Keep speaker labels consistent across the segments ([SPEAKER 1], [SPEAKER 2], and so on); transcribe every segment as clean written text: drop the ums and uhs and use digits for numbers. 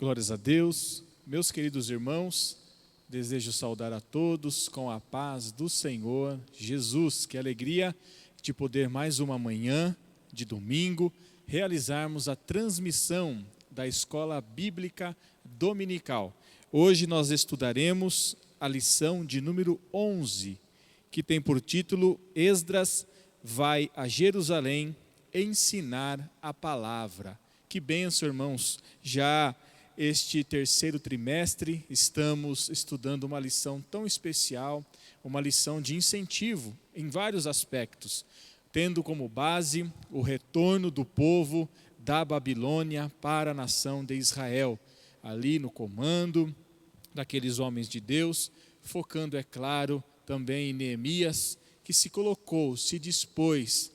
[SPEAKER 1] Glórias a Deus, meus queridos irmãos, desejo saudar a todos com a paz do Senhor Jesus. Que alegria de poder mais uma manhã de domingo realizarmos a transmissão da Escola Bíblica Dominical. Hoje nós estudaremos a lição de número 11, que tem por título Esdras vai a Jerusalém ensinar a palavra. Que bênção, irmãos! Já este terceiro trimestre estamos estudando uma lição tão especial, uma lição de incentivo em vários aspectos, tendo como base o retorno do povo da Babilônia para a nação de Israel, ali no comando daqueles homens de Deus, focando, é claro, também em Neemias, que se colocou, se dispôs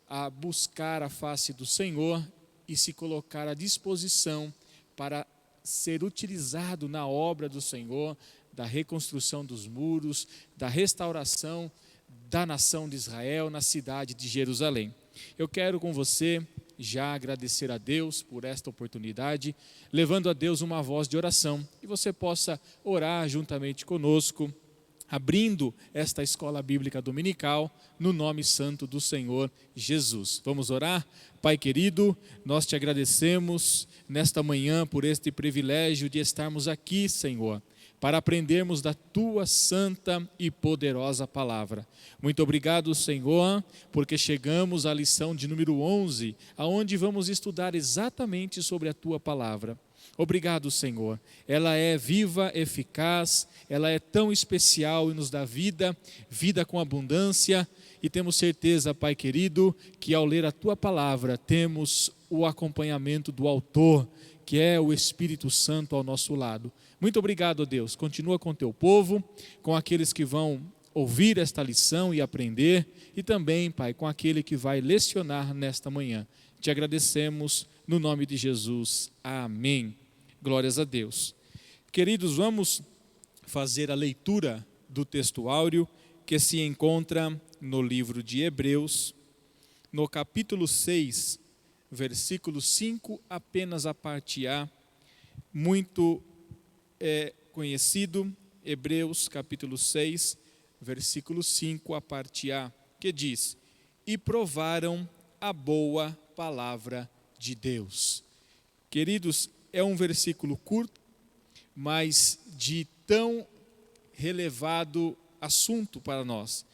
[SPEAKER 1] a buscar a face do Senhor e se colocar à disposição para ser utilizado na obra do Senhor, da reconstrução dos muros, da restauração da nação de Israel na cidade de Jerusalém. Eu quero com você já agradecer a Deus por esta oportunidade, levando a Deus uma voz de oração, e você possa orar juntamente conosco, abrindo esta escola bíblica dominical no nome santo do Senhor Jesus. Vamos orar? Pai querido, nós te agradecemos nesta manhã por este privilégio de estarmos aqui, Senhor, para aprendermos da tua santa e poderosa palavra. Muito obrigado, Senhor, porque chegamos à lição de número 11, aonde vamos estudar exatamente sobre a tua palavra. Obrigado, Senhor. Ela é viva, eficaz, ela é tão especial e nos dá vida, vida com abundância, e temos certeza, Pai querido, que ao ler a tua palavra temos o acompanhamento do autor, que é o Espírito Santo ao nosso lado. Muito obrigado, Deus. Continua com teu povo, com aqueles que vão ouvir esta lição e aprender, e também, Pai, com aquele que vai lecionar nesta manhã. Te agradecemos no nome de Jesus. Amém. Glórias a Deus. Queridos, vamos fazer a leitura do texto áureo que se encontra no livro de Hebreus, no capítulo 6, versículo 5, apenas a parte A, muito conhecido, Hebreus capítulo 6, versículo 5, a parte A, que diz: e provaram a boa palavra de Deus. Queridos, é um versículo curto, mas de tão relevado assunto para nós,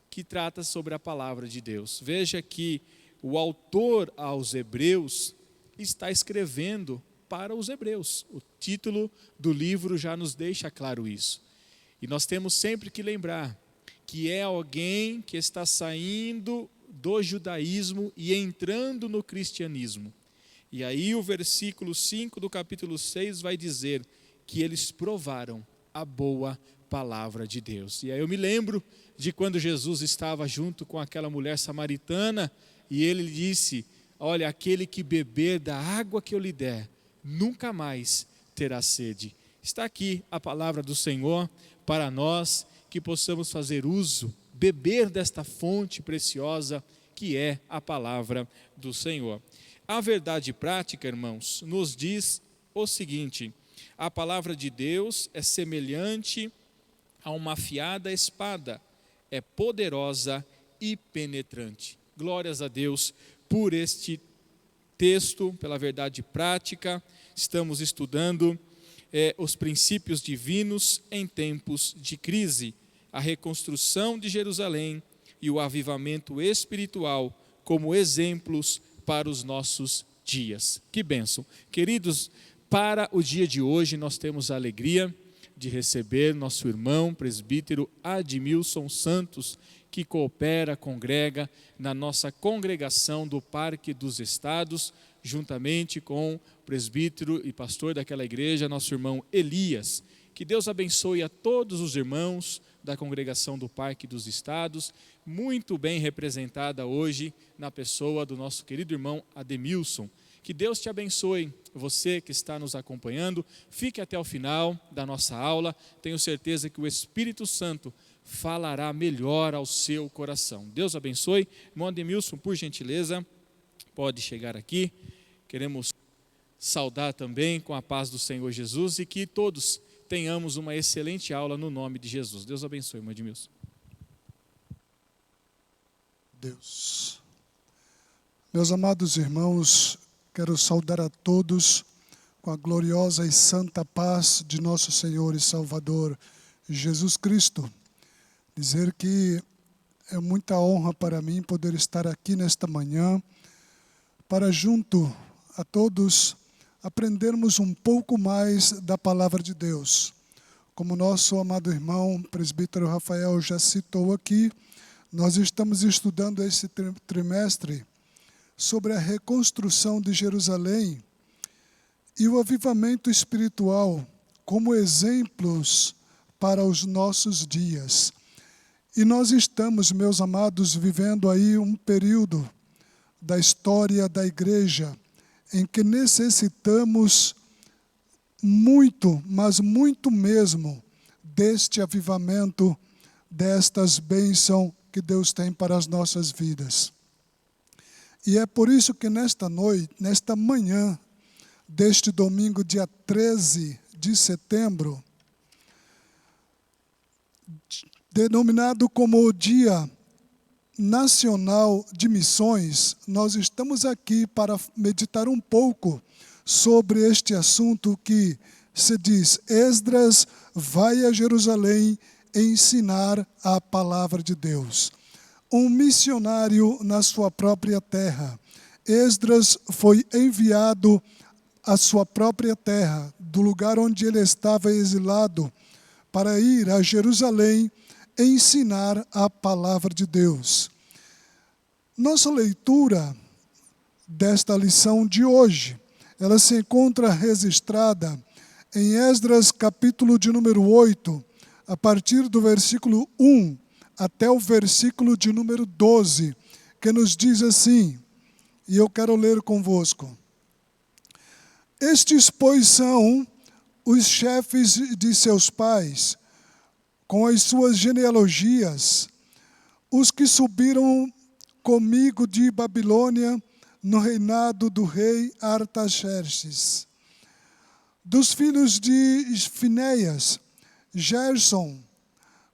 [SPEAKER 1] que trata sobre a palavra de Deus. Veja que o autor aos Hebreus está escrevendo para os Hebreus. O título do livro já nos deixa claro isso. E nós temos sempre que lembrar que é alguém que está saindo do judaísmo e entrando no cristianismo. E aí o versículo 5 do capítulo 6 vai dizer que eles provaram a boa palavra de Deus. E aí eu me lembro de quando Jesus estava junto com aquela mulher samaritana e ele disse: olha, aquele que beber da água que eu lhe der, nunca mais terá sede. Está aqui a palavra do Senhor para nós, que possamos fazer uso, beber desta fonte preciosa que é a palavra do Senhor. A verdade prática, irmãos, nos diz o seguinte: a palavra de Deus é semelhante a uma afiada espada, é poderosa e penetrante. Glórias a Deus por este texto, pela verdade prática. Estamos estudando os princípios divinos em tempos de crise, a reconstrução de Jerusalém e o avivamento espiritual como exemplos para os nossos dias. Que bênção. Queridos, para o dia de hoje nós temos a alegria de receber nosso irmão presbítero Admilson Santos, que coopera, congrega na nossa congregação do Parque dos Estados, juntamente com o presbítero e pastor daquela igreja, nosso irmão Elias. Que Deus abençoe a todos os irmãos da congregação do Parque dos Estados, muito bem representada hoje na pessoa do nosso querido irmão Admilson. Que Deus te abençoe, você que está nos acompanhando. Fique até o final da nossa aula. Tenho certeza que o Espírito Santo falará melhor ao seu coração. Deus abençoe. Irmão Admilson, por gentileza, pode chegar aqui. Queremos saudar também com a paz do Senhor Jesus e que todos tenhamos uma excelente aula no nome de Jesus. Deus abençoe, irmão Edmilson.
[SPEAKER 2] Deus. Meus amados irmãos, quero saudar a todos com a gloriosa e santa paz de nosso Senhor e Salvador Jesus Cristo. Dizer que é muita honra para mim poder estar aqui nesta manhã para junto a todos aprendermos um pouco mais da palavra de Deus. Como nosso amado irmão presbítero Rafael já citou aqui, nós estamos estudando esse trimestre sobre a reconstrução de Jerusalém e o avivamento espiritual como exemplos para os nossos dias. E nós estamos, meus amados, vivendo aí um período da história da igreja em que necessitamos muito, mas muito mesmo, deste avivamento, destas bênçãos que Deus tem para as nossas vidas. E é por isso que nesta manhã deste domingo, dia 13 de setembro, denominado como o Dia Nacional de Missões, nós estamos aqui para meditar um pouco sobre este assunto que se diz: Esdras vai a Jerusalém ensinar a palavra de Deus. Um missionário na sua própria terra. Esdras foi enviado à sua própria terra, do lugar onde ele estava exilado, para ir a Jerusalém ensinar a palavra de Deus. Nossa leitura desta lição de hoje, ela se encontra registrada em Esdras, capítulo de número 8, a partir do versículo 1 até o versículo de número 12, que nos diz assim, e eu quero ler convosco. Estes, pois, são os chefes de seus pais, com as suas genealogias, os que subiram comigo de Babilônia no reinado do rei Artaxerxes. Dos filhos de Finéias, Gerson.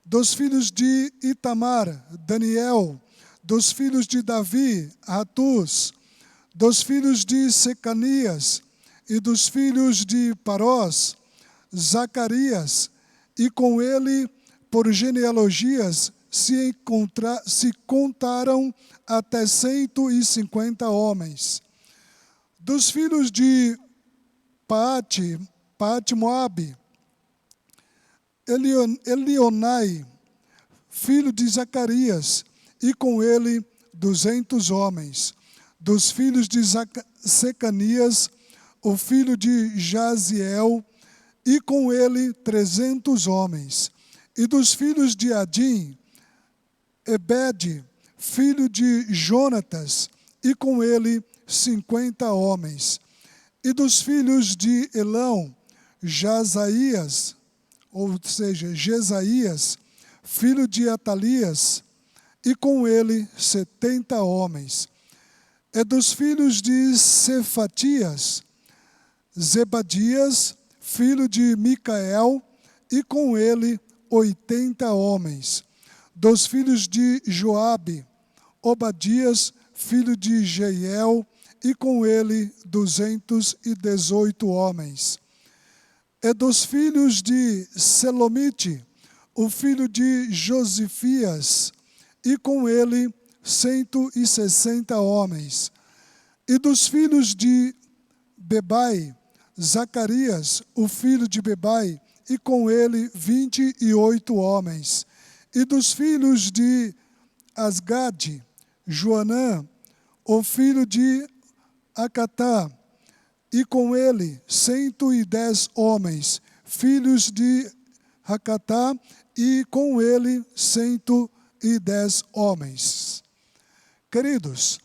[SPEAKER 2] Dos filhos de Itamar, Daniel. Dos filhos de Davi, Hatuz. Dos filhos de Secanias e dos filhos de Parós, Zacarias, e com ele, por genealogias, se contaram até 150 homens. Dos filhos de Paate-Moabe, Elionai, filho de Zacarias, e com ele 200 homens. Dos filhos de Secanias, o filho de Jaziel, e com ele 300 homens. E dos filhos de Adim, Ebed, filho de Jonatas, e com ele 50 homens. E dos filhos de Elão, Jesaías, filho de Atalias, e com ele 70 homens. E dos filhos de Cefatias, Zebadias, filho de Micael, e com ele 80 homens. Dos filhos de Joabe, Obadias, filho de Jeiel, e com ele 218 homens. E dos filhos de Selomite, o filho de Josifias, e com ele 160 homens. E dos filhos de Bebai, Zacarias, o filho de Bebai, e com ele 28 homens. E dos filhos de Asgade, Joanã, o filho de Acatá, e com ele 110 homens, filhos de Acatá, e com ele 110 homens. Queridos,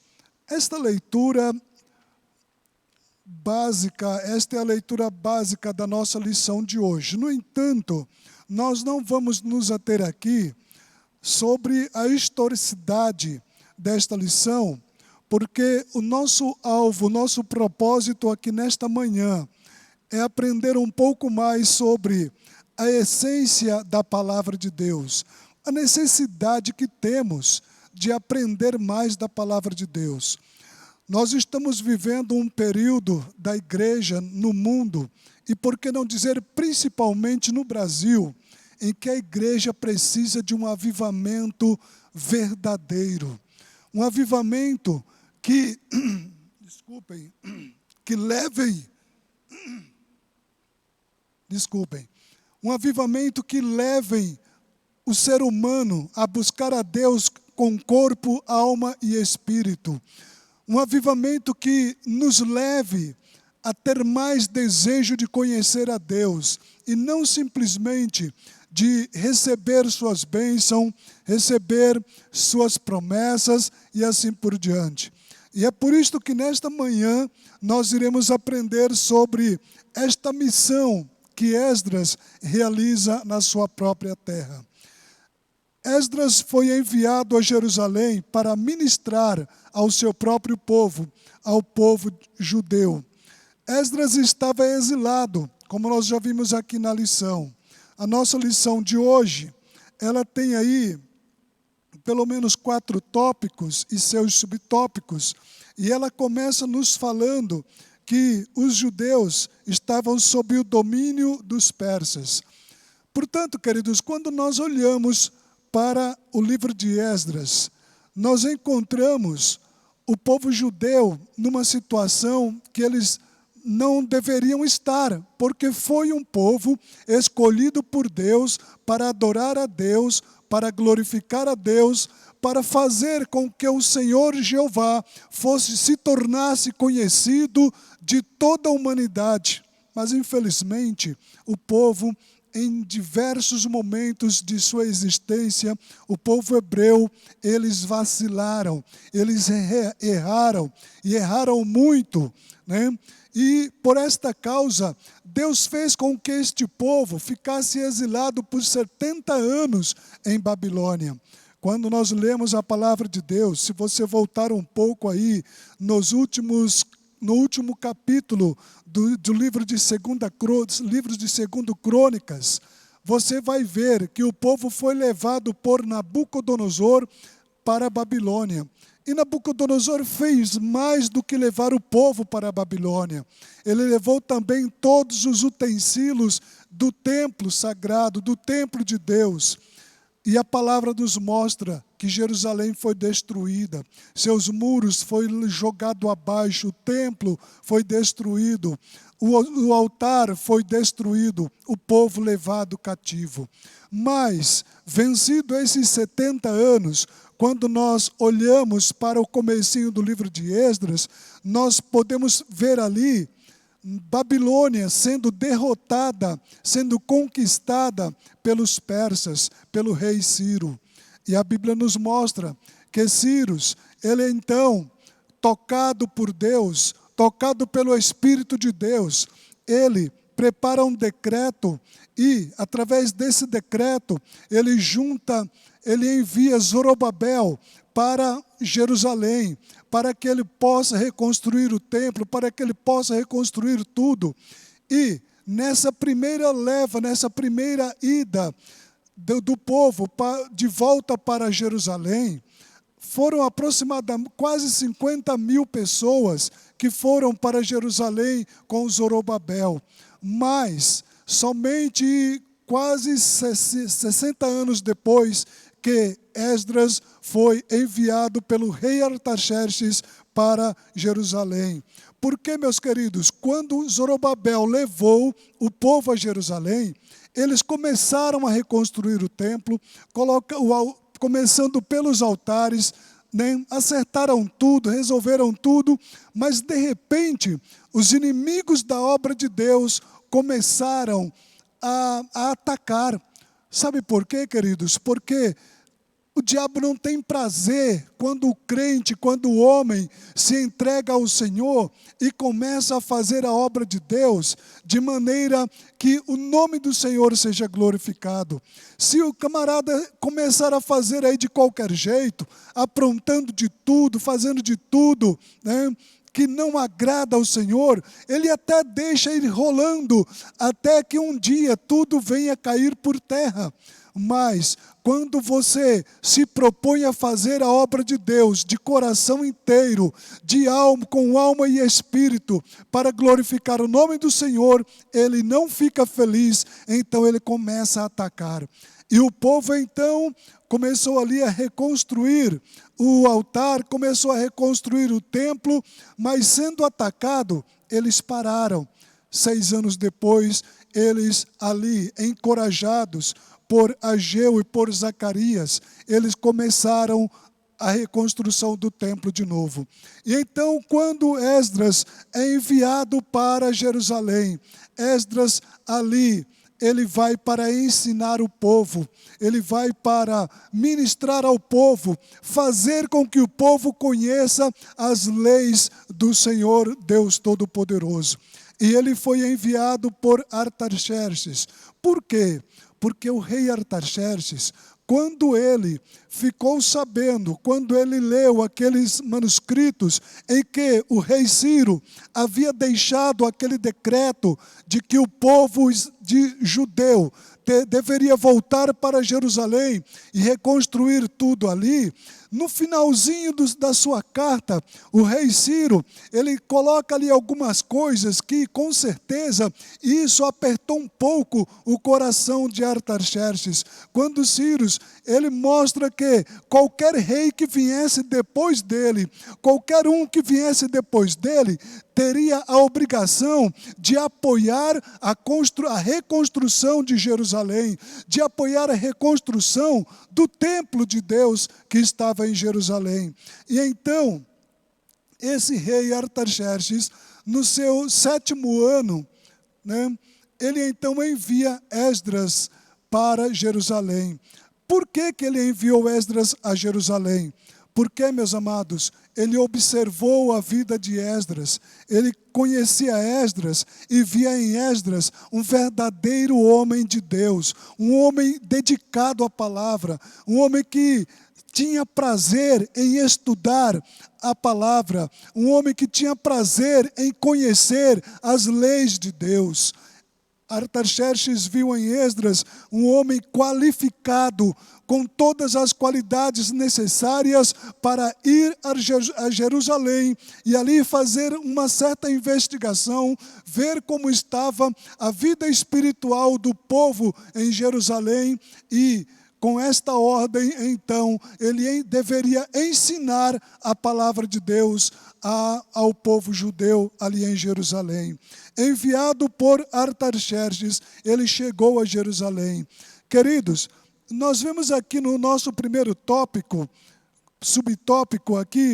[SPEAKER 2] esta leitura básica, esta é a leitura básica da nossa lição de hoje. No entanto, nós não vamos nos ater aqui sobre a historicidade desta lição, porque o nosso alvo, o nosso propósito aqui nesta manhã é aprender um pouco mais sobre a essência da palavra de Deus, a necessidade que temos de aprender mais da palavra de Deus. Nós estamos vivendo um período da igreja no mundo, e por que não dizer principalmente no Brasil, em que a igreja precisa de um avivamento verdadeiro. Um avivamento que, um avivamento que leve o ser humano a buscar a Deus com corpo, alma e espírito. Um avivamento que nos leve a ter mais desejo de conhecer a Deus e não simplesmente de receber suas bênçãos, receber suas promessas e assim por diante. E é por isso que nesta manhã nós iremos aprender sobre esta missão que Esdras realiza na sua própria terra. Esdras foi enviado a Jerusalém para ministrar ao seu próprio povo, ao povo judeu. Esdras estava exilado, como nós já vimos aqui na lição. A nossa lição de hoje, ela tem aí pelo menos 4 tópicos e seus subtópicos, e ela começa nos falando que os judeus estavam sob o domínio dos persas. Portanto, queridos, quando nós olhamos para o livro de Esdras, nós encontramos o povo judeu numa situação que eles não deveriam estar, porque foi um povo escolhido por Deus para adorar a Deus, para glorificar a Deus, para fazer com que o Senhor Jeová se tornasse conhecido de toda a humanidade. Mas, infelizmente, o povo, em diversos momentos de sua existência, o povo hebreu, eles vacilaram, eles erraram, e erraram muito, né? E por esta causa, Deus fez com que este povo ficasse exilado por 70 anos em Babilônia. Quando nós lemos a palavra de Deus, se você voltar um pouco aí no último capítulo do livro de 2 Crônicas, você vai ver que o povo foi levado por Nabucodonosor para a Babilônia. E Nabucodonosor fez mais do que levar o povo para a Babilônia. Ele levou também todos os utensílios do templo sagrado, do templo de Deus. E a palavra nos mostra que Jerusalém foi destruída, seus muros foram jogados abaixo, o templo foi destruído, o altar foi destruído, o povo levado cativo. Mas, vencido esses 70 anos, quando nós olhamos para o comecinho do livro de Esdras, nós podemos ver ali Babilônia sendo derrotada, sendo conquistada pelos persas, pelo rei Ciro. E a Bíblia nos mostra que Ciro, ele então, tocado por Deus, tocado pelo Espírito de Deus, ele prepara um decreto e, através desse decreto, ele envia Zorobabel para Jerusalém, para que ele possa reconstruir o templo, para que ele possa reconstruir tudo. E nessa primeira leva, nessa primeira ida do povo de volta para Jerusalém, foram aproximadamente quase 50 mil pessoas que foram para Jerusalém com Zorobabel. Mas somente quase 60 anos depois que Esdras foi enviado pelo rei Artaxerxes para Jerusalém. Porque, meus queridos, quando Zorobabel levou o povo a Jerusalém, eles começaram a reconstruir o templo, começando pelos altares, né? Acertaram tudo, resolveram tudo, mas de repente os inimigos da obra de Deus começaram a atacar. Sabe por quê, queridos? Porque O diabo não tem prazer quando o crente, quando o homem se entrega ao Senhor e começa a fazer a obra de Deus de maneira que o nome do Senhor seja glorificado. Se o camarada começar a fazer aí de qualquer jeito, aprontando de tudo, fazendo de tudo, né, que não agrada ao Senhor, ele até deixa ir rolando até que um dia tudo venha cair por terra. Mas quando você se propõe a fazer a obra de Deus de coração inteiro, de alma, com alma e espírito, para glorificar o nome do Senhor, ele não fica feliz, então ele começa a atacar. E o povo então começou ali a reconstruir o altar, começou a reconstruir o templo, mas sendo atacado, eles pararam. 6 anos depois, eles ali, encorajados por Ageu e por Zacarias, eles começaram a reconstrução do templo de novo. E então, quando Esdras é enviado para Jerusalém, Esdras ali, ele vai para ensinar o povo, ele vai para ministrar ao povo, fazer com que o povo conheça as leis do Senhor Deus Todo-Poderoso. E ele foi enviado por Artaxerxes. Por quê? Porque o rei Artaxerxes, quando ele ficou sabendo, quando ele leu aqueles manuscritos em que o rei Ciro havia deixado aquele decreto de que o povo de judeu deveria voltar para Jerusalém e reconstruir tudo ali, no finalzinho da sua carta, o rei Ciro, ele coloca ali algumas coisas que, com certeza, isso apertou um pouco o coração de Artaxerxes. Quando Ciro, ele mostra que qualquer rei que viesse depois dele, qualquer um que viesse depois dele, teria a obrigação de apoiar a reconstrução de Jerusalém, de apoiar a reconstrução do templo de Deus que estava em Jerusalém. E então, esse rei Artaxerxes, no seu 7º ano, né, ele então envia Esdras para Jerusalém. Por que ele enviou Esdras a Jerusalém? Porque, meus amados, ele observou a vida de Esdras, ele conhecia Esdras e via em Esdras um verdadeiro homem de Deus, um homem dedicado à palavra, um homem que tinha prazer em estudar a palavra, um homem que tinha prazer em conhecer as leis de Deus. Artaxerxes viu em Esdras um homem qualificado, com todas as qualidades necessárias para ir a Jerusalém e ali fazer uma certa investigação, ver como estava a vida espiritual do povo em Jerusalém e, com esta ordem, então, ele deveria ensinar a palavra de Deus ao povo judeu ali em Jerusalém. Enviado por Artaxerxes, ele chegou a Jerusalém. Queridos, nós vemos aqui no nosso primeiro tópico,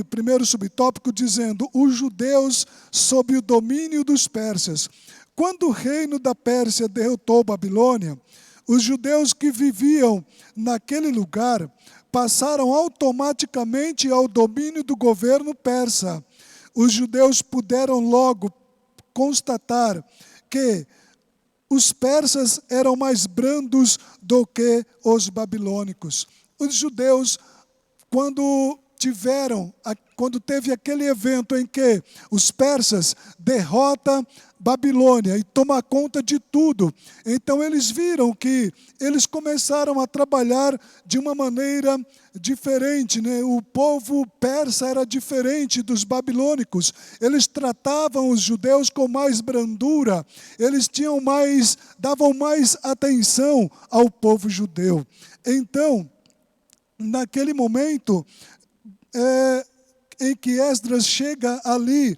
[SPEAKER 2] primeiro subtópico, dizendo: os judeus sob o domínio dos persas. Quando o reino da Pérsia derrotou Babilônia, os judeus que viviam naquele lugar passaram automaticamente ao domínio do governo persa. Os judeus puderam logo constatar que os persas eram mais brandos do que os babilônicos. Os judeus, quando teve aquele evento em que os persas derrotam Babilônia e tomam conta de tudo, então eles viram que eles começaram a trabalhar de uma maneira diferente, né? O povo persa era diferente dos babilônicos. Eles tratavam os judeus com mais brandura, eles davam mais atenção ao povo judeu. Então, naquele momento em que Esdras chega ali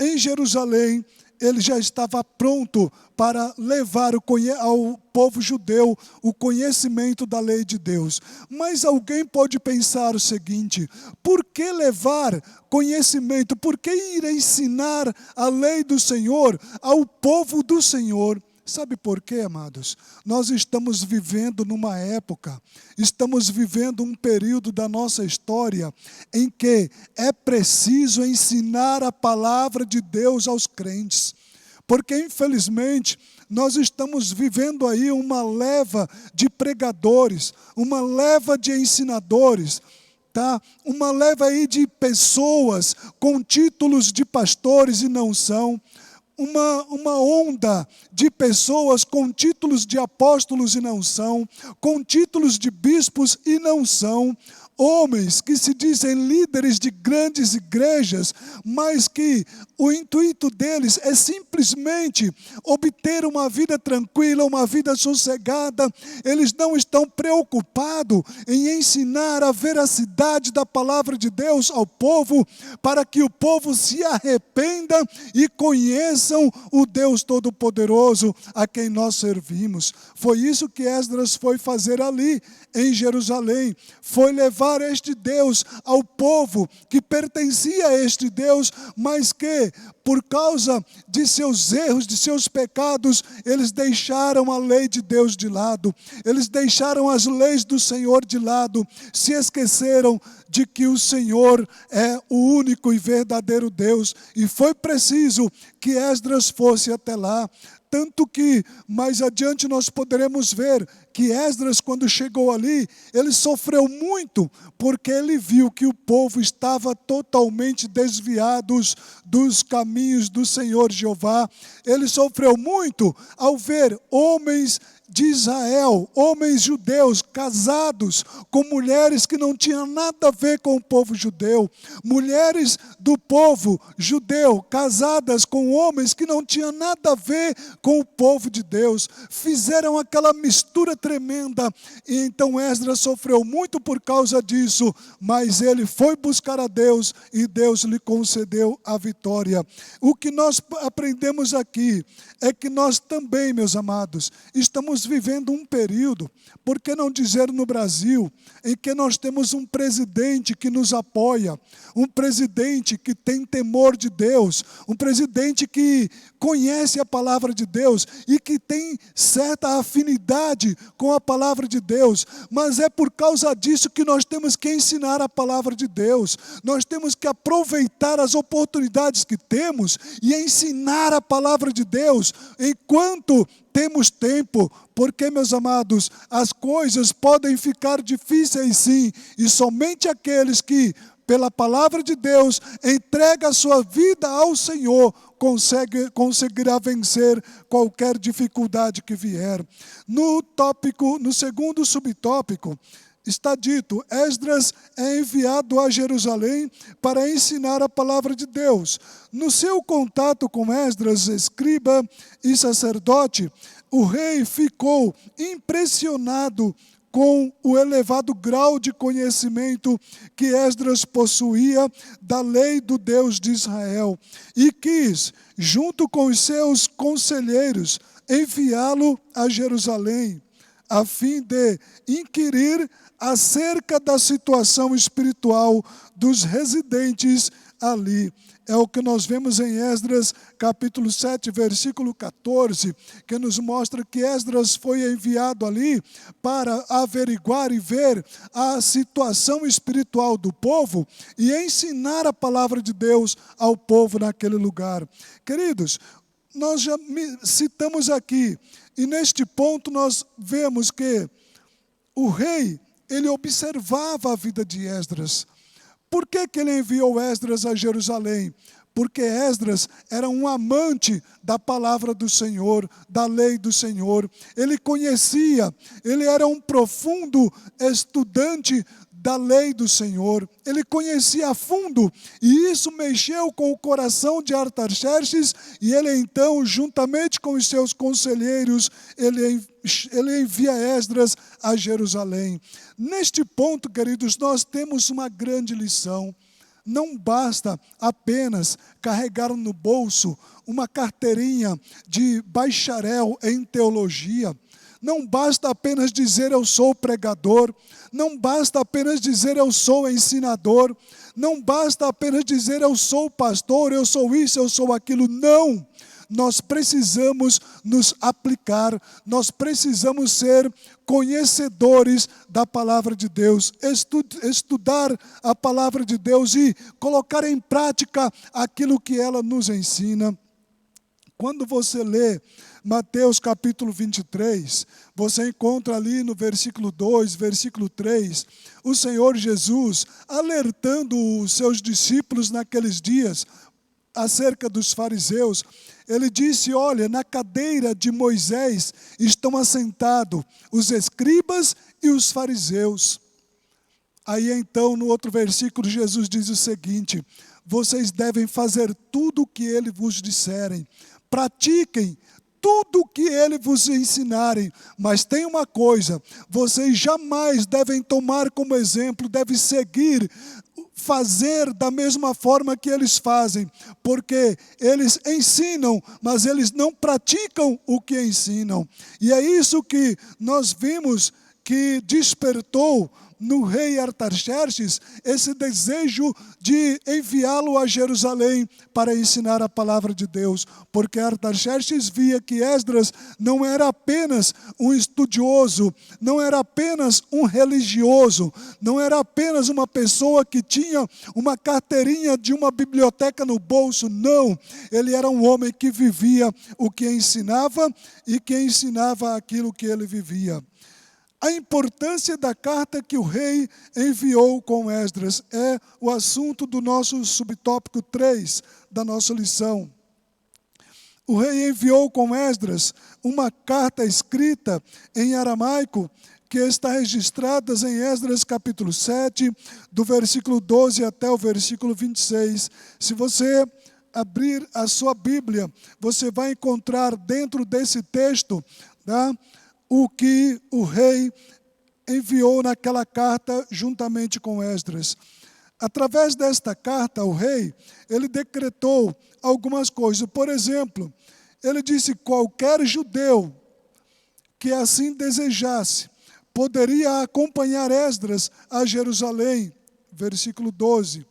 [SPEAKER 2] em Jerusalém, ele já estava pronto para levar ao povo judeu o conhecimento da lei de Deus. Mas alguém pode pensar o seguinte: por que levar conhecimento? Por que ir ensinar a lei do Senhor ao povo do Senhor? Sabe por quê, amados? Nós estamos vivendo numa época, estamos vivendo um período da nossa história em que é preciso ensinar a palavra de Deus aos crentes. Porque, infelizmente, nós estamos vivendo aí uma leva de pregadores, uma leva de ensinadores, tá? Uma leva aí de pessoas com títulos de pastores e não são. Uma onda de pessoas com títulos de apóstolos e não são, com títulos de bispos e não são, homens que se dizem líderes de grandes igrejas, mas que o intuito deles é simplesmente obter uma vida tranquila, uma vida sossegada. Eles não estão preocupados em ensinar a veracidade da palavra de Deus ao povo, para que o povo se arrependa e conheçam o Deus Todo-Poderoso a quem nós servimos. Foi isso que Esdras foi fazer ali em Jerusalém, foi levar este Deus ao povo que pertencia a este Deus, mas que, por causa de seus erros, de seus pecados, eles deixaram a lei de Deus de lado, eles deixaram as leis do Senhor de lado, se esqueceram de que o Senhor é o único e verdadeiro Deus, e foi preciso que Esdras fosse até lá. Tanto que, mais adiante, nós poderemos ver que Esdras, quando chegou ali, ele sofreu muito, porque ele viu que o povo estava totalmente desviado dos caminhos do Senhor Jeová. Ele sofreu muito ao ver homens de Israel, homens judeus casados com mulheres que não tinham nada a ver com o povo judeu, mulheres do povo judeu casadas com homens que não tinham nada a ver com o povo de Deus, fizeram aquela mistura tremenda, e então Esdras sofreu muito por causa disso, mas ele foi buscar a Deus e Deus lhe concedeu a vitória. O que nós aprendemos aqui é que nós também, meus amados, estamos vivendo um período, por que não dizer no Brasil, em que nós temos um presidente que nos apoia, um presidente que tem temor de Deus, um presidente que conhece a palavra de Deus e que tem certa afinidade com a palavra de Deus, mas é por causa disso que nós temos que ensinar a palavra de Deus, nós temos que aproveitar as oportunidades que temos e ensinar a palavra de Deus enquanto temos tempo, porque, meus amados, as coisas podem ficar difíceis sim, e somente aqueles que, pela palavra de Deus, entregam a sua vida ao Senhor, conseguirá vencer qualquer dificuldade que vier. No segundo subtópico, está dito, Esdras é enviado a Jerusalém para ensinar a palavra de Deus. No seu contato com Esdras, escriba e sacerdote, o rei ficou impressionado com o elevado grau de conhecimento que Esdras possuía da lei do Deus de Israel e quis, junto com os seus conselheiros, enviá-lo a Jerusalém, a fim de inquirir acerca da situação espiritual dos residentes ali. É o que nós vemos em Esdras, capítulo 7, versículo 14, que nos mostra que Esdras foi enviado ali para averiguar e ver a situação espiritual do povo e ensinar a palavra de Deus ao povo naquele lugar. Queridos, nós já citamos aqui, e neste ponto nós vemos que o rei, ele observava a vida de Esdras. Por que ele enviou Esdras a Jerusalém? Porque Esdras era um amante da palavra do Senhor, da lei do Senhor. Ele conhecia, ele era um profundo estudante da lei do Senhor. Ele conhecia a fundo, e isso mexeu com o coração de Artaxerxes, e ele então, juntamente com os seus conselheiros, ele envia Esdras a Jerusalém. Neste ponto, queridos, nós temos uma grande lição. Não basta apenas carregar no bolso uma carteirinha de bacharel em teologia. Não basta apenas dizer eu sou pregador. Não basta apenas dizer eu sou ensinador. Não basta apenas dizer eu sou pastor, eu sou isso, eu sou aquilo. Não! nós precisamos nos aplicar, nós precisamos ser conhecedores da palavra de Deus, estudar a palavra de Deus e colocar em prática aquilo que ela nos ensina. Quando você lê Mateus capítulo 23, você encontra ali no versículo 2, versículo 3, o Senhor Jesus alertando os seus discípulos naqueles dias acerca dos fariseus. Ele disse: olha, na cadeira de Moisés estão assentados os escribas e os fariseus. Aí então, no outro versículo, Jesus diz o seguinte: vocês devem fazer tudo o que ele vos disserem, pratiquem tudo o que ele vos ensinarem, mas tem uma coisa, vocês jamais devem tomar como exemplo, devem seguir, fazer da mesma forma que eles fazem, porque eles ensinam, mas eles não praticam o que ensinam. E é isso que nós vimos que despertou no rei Artaxerxes esse desejo de enviá-lo a Jerusalém para ensinar a palavra de Deus, porque Artaxerxes via que Esdras não era apenas um estudioso, não era apenas um religioso, não era apenas uma pessoa que tinha uma carteirinha de uma biblioteca no bolso, não, ele era um homem que vivia o que ensinava e que ensinava aquilo que ele vivia. A importância da carta que o rei enviou com Esdras é o assunto do nosso subtópico 3 da nossa lição. O rei enviou com Esdras uma carta escrita em aramaico que está registrada em Esdras capítulo 7, do versículo 12 até o versículo 26. Se você abrir a sua Bíblia, você vai encontrar dentro desse texto, tá, o que o rei enviou naquela carta juntamente com Esdras. Através desta carta, o rei, ele decretou algumas coisas. Por exemplo, ele disse: qualquer judeu que assim desejasse, poderia acompanhar Esdras a Jerusalém. Versículo 12.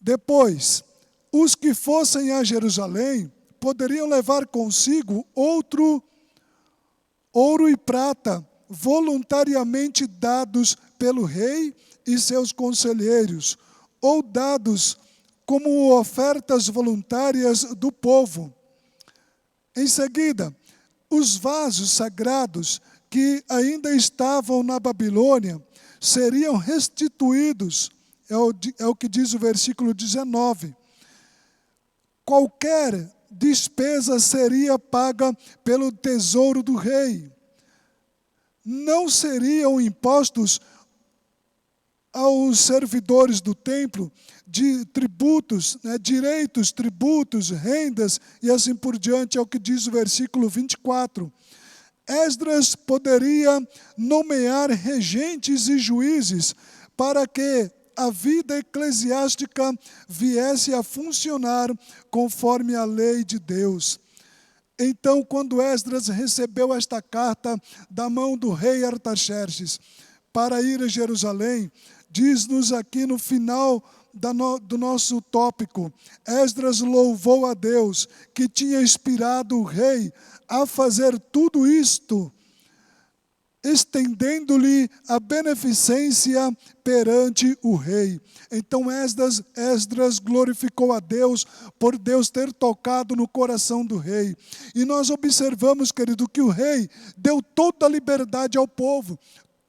[SPEAKER 2] Depois, os que fossem a Jerusalém poderiam levar consigo ouro e prata, voluntariamente dados pelo rei e seus conselheiros, ou dados como ofertas voluntárias do povo. Em seguida, os vasos sagrados que ainda estavam na Babilônia seriam restituídos, é o que diz o versículo 19. Qualquer despesa seria paga pelo tesouro do rei. Não seriam impostos aos servidores do templo de tributos, direitos, tributos, rendas e assim por diante, é o que diz o versículo 24. Esdras poderia nomear regentes e juízes para que a vida eclesiástica viesse a funcionar conforme a lei de Deus. Então, quando Esdras recebeu esta carta da mão do rei Artaxerxes para ir a Jerusalém, diz-nos aqui no final do nosso tópico, Esdras louvou a Deus que tinha inspirado o rei a fazer tudo isto, estendendo-lhe a beneficência perante o rei. Então Esdras glorificou a Deus por Deus ter tocado no coração do rei. E nós observamos, querido, que o rei deu toda a liberdade ao povo.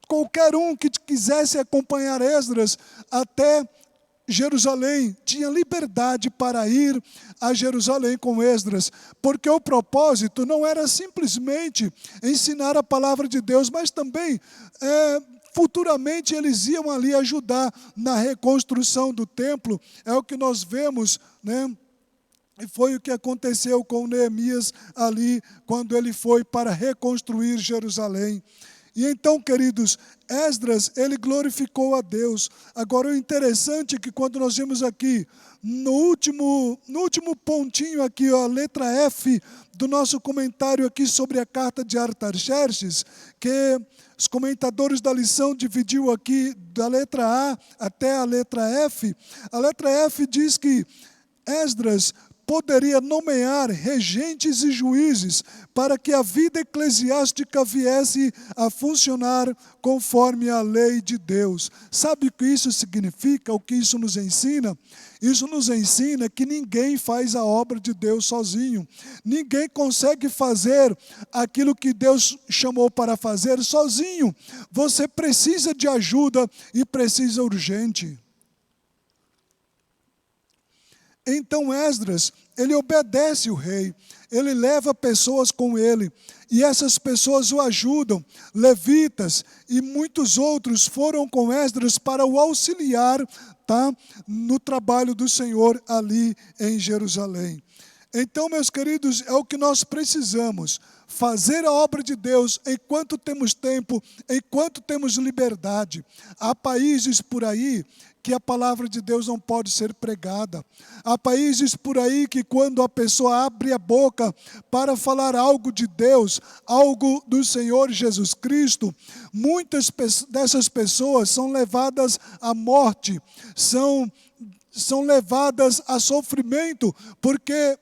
[SPEAKER 2] Qualquer um que quisesse acompanhar Esdras até Jerusalém tinha liberdade para ir a Jerusalém com Esdras, porque o propósito não era simplesmente ensinar a palavra de Deus, mas também futuramente eles iam ali ajudar na reconstrução do templo. É o que nós vemos, né? E foi o que aconteceu com Neemias ali, quando ele foi para reconstruir Jerusalém. E então, queridos, Esdras, ele glorificou a Deus. Agora, o interessante é que quando nós vemos aqui, no último pontinho aqui, a letra F do nosso comentário aqui sobre a carta de Artaxerxes, que os comentadores da lição dividiu aqui da letra A até a letra F diz que Esdras poderia nomear regentes e juízes para que a vida eclesiástica viesse a funcionar conforme a lei de Deus. Sabe o que isso significa? O que isso nos ensina? Isso nos ensina que ninguém faz a obra de Deus sozinho. Ninguém consegue fazer aquilo que Deus chamou para fazer sozinho. Você precisa de ajuda e precisa urgente. Então Esdras, ele obedece o rei, ele leva pessoas com ele, e essas pessoas o ajudam. Levitas e muitos outros foram com Esdras para o auxiliar, no trabalho do Senhor ali em Jerusalém. Então, meus queridos, é o que nós precisamos, fazer a obra de Deus enquanto temos tempo, enquanto temos liberdade. Há países por aí que a palavra de Deus não pode ser pregada. Há países por aí que quando a pessoa abre a boca para falar algo de Deus, algo do Senhor Jesus Cristo, muitas dessas pessoas são levadas à morte, são levadas a sofrimento, porque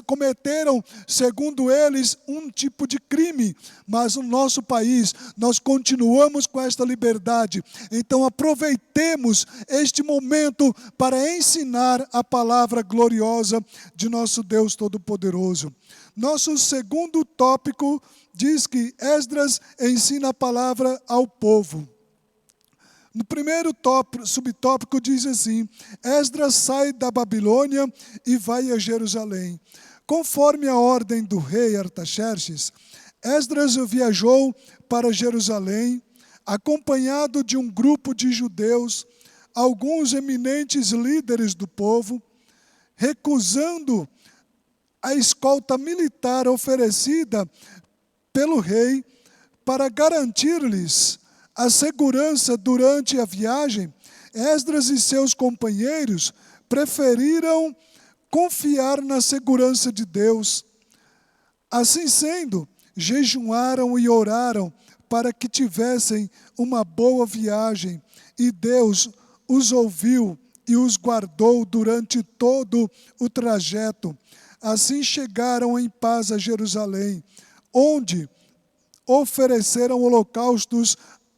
[SPEAKER 2] cometeram, segundo eles, um tipo de crime. Mas no nosso país, nós continuamos com esta liberdade. Então aproveitemos este momento para ensinar a palavra gloriosa de nosso Deus Todo-Poderoso. Nosso segundo tópico diz que Esdras ensina a palavra ao povo. No primeiro subtópico diz assim: Esdras sai da Babilônia e vai a Jerusalém. Conforme a ordem do rei Artaxerxes, Esdras viajou para Jerusalém, acompanhado de um grupo de judeus, alguns eminentes líderes do povo, recusando a escolta militar oferecida pelo rei para garantir-lhes a segurança durante a viagem. Esdras e seus companheiros preferiram confiar na segurança de Deus. Assim sendo, jejuaram e oraram para que tivessem uma boa viagem, e Deus os ouviu e os guardou durante todo o trajeto. Assim chegaram em paz a Jerusalém, onde ofereceram holocaustos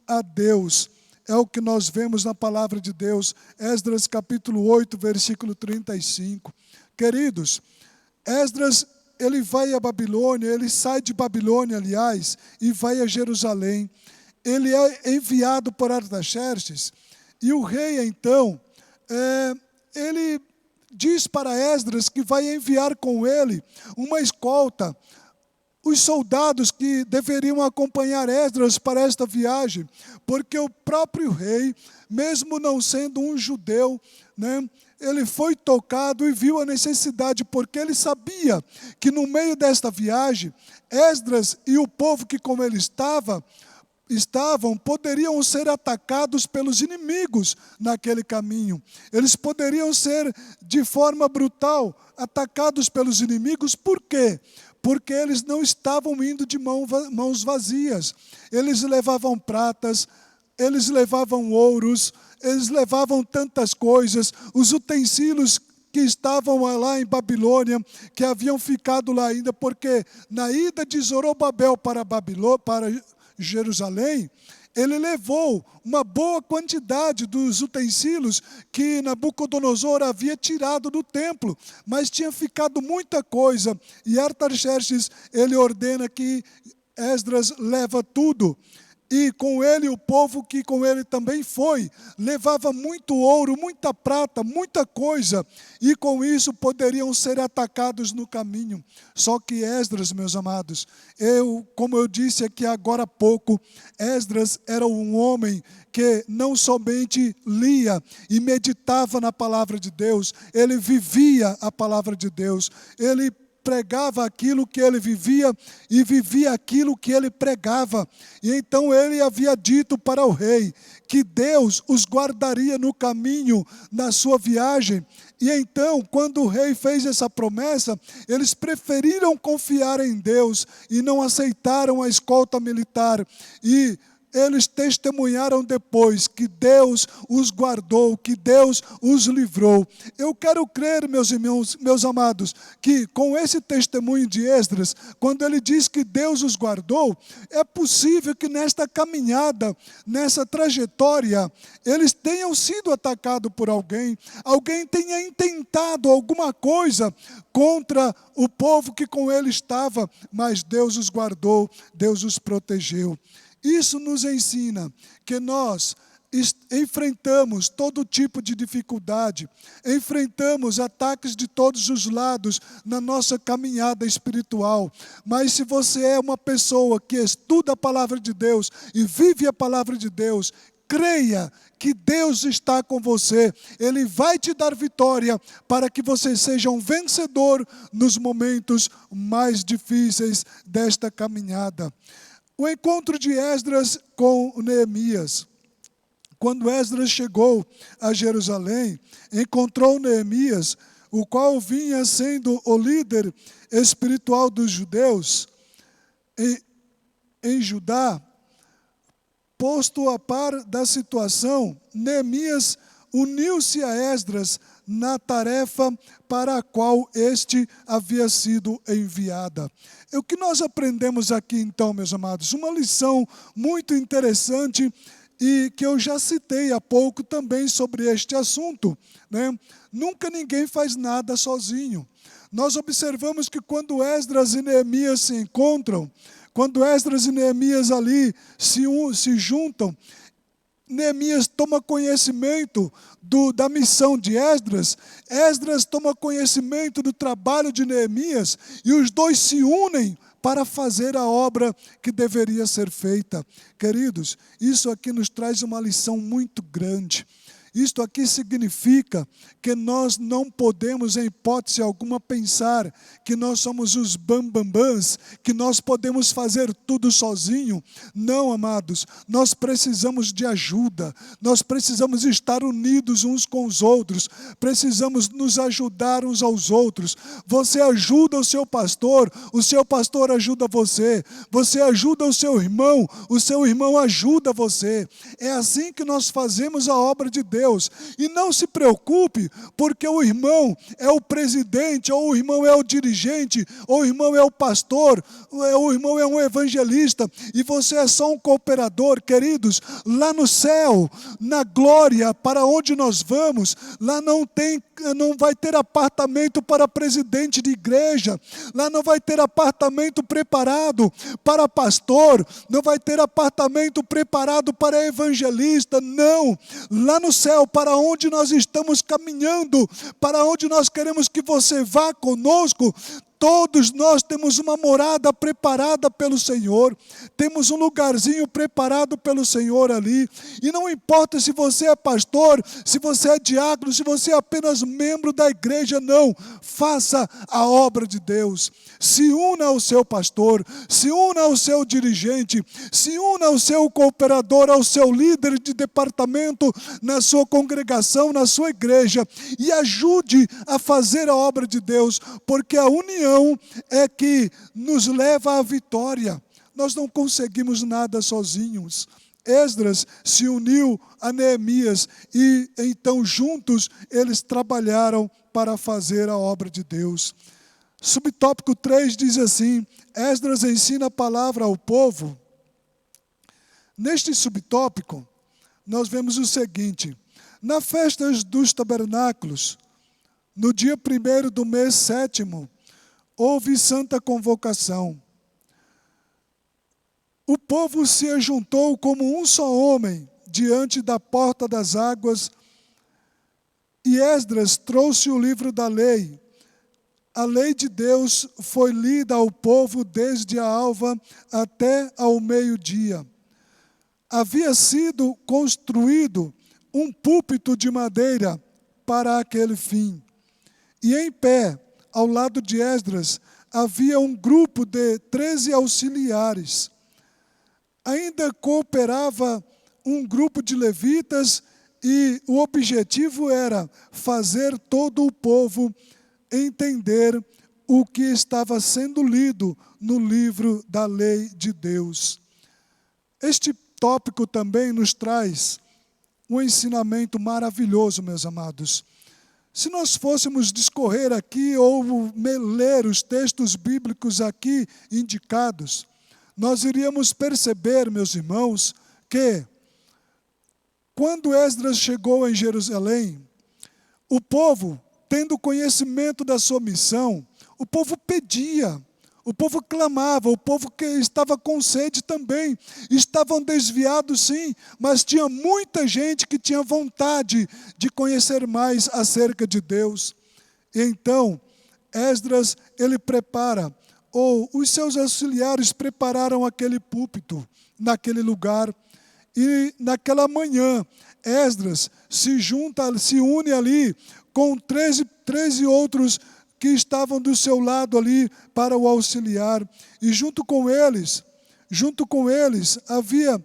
[SPEAKER 2] a Deus. É o que nós vemos na palavra de Deus, Esdras capítulo 8, versículo 35. Queridos, Esdras, ele vai a Babilônia, ele sai de Babilônia, aliás, e vai a Jerusalém. Ele é enviado por Artaxerxes, e o rei, então, ele diz para Esdras que vai enviar com ele uma escolta, os soldados que deveriam acompanhar Esdras para esta viagem, porque o próprio rei, mesmo não sendo um judeu, ele foi tocado e viu a necessidade, porque ele sabia que no meio desta viagem, Esdras e o povo que com ele estavam, poderiam ser atacados pelos inimigos naquele caminho. Eles poderiam ser, de forma brutal, atacados pelos inimigos. Por quê? Porque eles não estavam indo de mãos vazias. Eles levavam pratas, eles levavam ouros, eles levavam tantas coisas, os utensílios que estavam lá em Babilônia, que haviam ficado lá ainda, porque na ida de Zorobabel para Jerusalém, ele levou uma boa quantidade dos utensílios que Nabucodonosor havia tirado do templo, mas tinha ficado muita coisa, e Artaxerxes, ele ordena que Esdras leva tudo. E com ele, o povo que com ele também foi, levava muito ouro, muita prata, muita coisa, e com isso poderiam ser atacados no caminho. Só que Esdras, meus amados, como eu disse aqui agora há pouco, Esdras era um homem que não somente lia e meditava na palavra de Deus, ele vivia a palavra de Deus, ele pregava aquilo que ele vivia e vivia aquilo que ele pregava. E então ele havia dito para o rei que Deus os guardaria no caminho, na sua viagem. E então, quando o rei fez essa promessa, eles preferiram confiar em Deus e não aceitaram a escolta militar. E eles testemunharam depois que Deus os guardou, que Deus os livrou. Eu quero crer, meus irmãos, meus amados, que com esse testemunho de Esdras, quando ele diz que Deus os guardou, é possível que nesta caminhada, nessa trajetória, eles tenham sido atacados por alguém tenha intentado alguma coisa contra o povo que com ele estava, mas Deus os guardou, Deus os protegeu. Isso nos ensina que nós enfrentamos todo tipo de dificuldade, enfrentamos ataques de todos os lados na nossa caminhada espiritual, mas se você é uma pessoa que estuda a palavra de Deus e vive a palavra de Deus, creia que Deus está com você, Ele vai te dar vitória para que você seja um vencedor nos momentos mais difíceis desta caminhada. O encontro de Esdras com Neemias. Quando Esdras chegou a Jerusalém, encontrou Neemias, o qual vinha sendo o líder espiritual dos judeus em Judá. Posto a par da situação, Neemias uniu-se a Esdras na tarefa para a qual este havia sido enviada. O que nós aprendemos aqui então, meus amados? Uma lição muito interessante e que eu já citei há pouco também sobre este assunto, né? Nunca ninguém faz nada sozinho. Nós observamos que quando Esdras e Neemias se encontram, quando Esdras e Neemias ali se juntam, Neemias toma conhecimento da missão de Esdras, Esdras toma conhecimento do trabalho de Neemias, e os dois se unem para fazer a obra que deveria ser feita. Queridos, isso aqui nos traz uma lição muito grande. Isto aqui significa que nós não podemos, em hipótese alguma, pensar que nós somos os bambambãs, que nós podemos fazer tudo sozinho. Não, amados, nós precisamos de ajuda, nós precisamos estar unidos uns com os outros, precisamos nos ajudar uns aos outros. Você ajuda o seu pastor ajuda você. Você ajuda o seu irmão ajuda você. É assim que nós fazemos a obra de Deus. E não se preocupe, porque o irmão é o presidente, ou o irmão é o dirigente, ou o irmão é o pastor, ou o irmão é um evangelista, e você é só um cooperador. Queridos, lá no céu, na glória, para onde nós vamos, lá não vai ter apartamento para presidente de igreja, lá não vai ter apartamento preparado para pastor, não vai ter apartamento preparado para evangelista, não. Lá no céu, para onde nós estamos caminhando, para onde nós queremos que você vá conosco, todos nós temos uma morada preparada pelo Senhor, temos um lugarzinho preparado pelo Senhor ali, e não importa se você é pastor, se você é diácono, se você é apenas membro da igreja, não, faça a obra de Deus, se una ao seu pastor, se una ao seu dirigente, se una ao seu cooperador, ao seu líder de departamento, na sua congregação, na sua igreja, e ajude a fazer a obra de Deus, porque a união é que nos leva à vitória. Nós não conseguimos nada sozinhos. Esdras se uniu a Neemias e então juntos eles trabalharam para fazer a obra de Deus. Subtópico 3 diz assim: Esdras ensina a palavra ao povo. Neste subtópico, nós vemos o seguinte: na festa dos tabernáculos, no dia 1º do mês 7º, houve santa convocação. O povo se ajuntou como um só homem diante da porta das águas, e Esdras trouxe o livro da lei. A lei de Deus foi lida ao povo desde a alva até ao meio-dia. Havia sido construído um púlpito de madeira para aquele fim. E em pé, ao lado de Esdras, havia um grupo de 13 auxiliares. Ainda cooperava um grupo de levitas e o objetivo era fazer todo o povo entender o que estava sendo lido no livro da lei de Deus. Este tópico também nos traz um ensinamento maravilhoso, meus amados. Se nós fôssemos discorrer aqui ou ler os textos bíblicos aqui indicados, nós iríamos perceber, meus irmãos, que quando Esdras chegou em Jerusalém, o povo, tendo conhecimento da sua missão, o povo pedia, o povo clamava, o povo que estava com sede também. Estavam desviados sim, mas tinha muita gente que tinha vontade de conhecer mais acerca de Deus. E então, Esdras, ele prepara, ou os seus auxiliares prepararam aquele púlpito, naquele lugar. E naquela manhã, Esdras se une ali com 13 outros que estavam do seu lado ali para o auxiliar. E junto com eles havia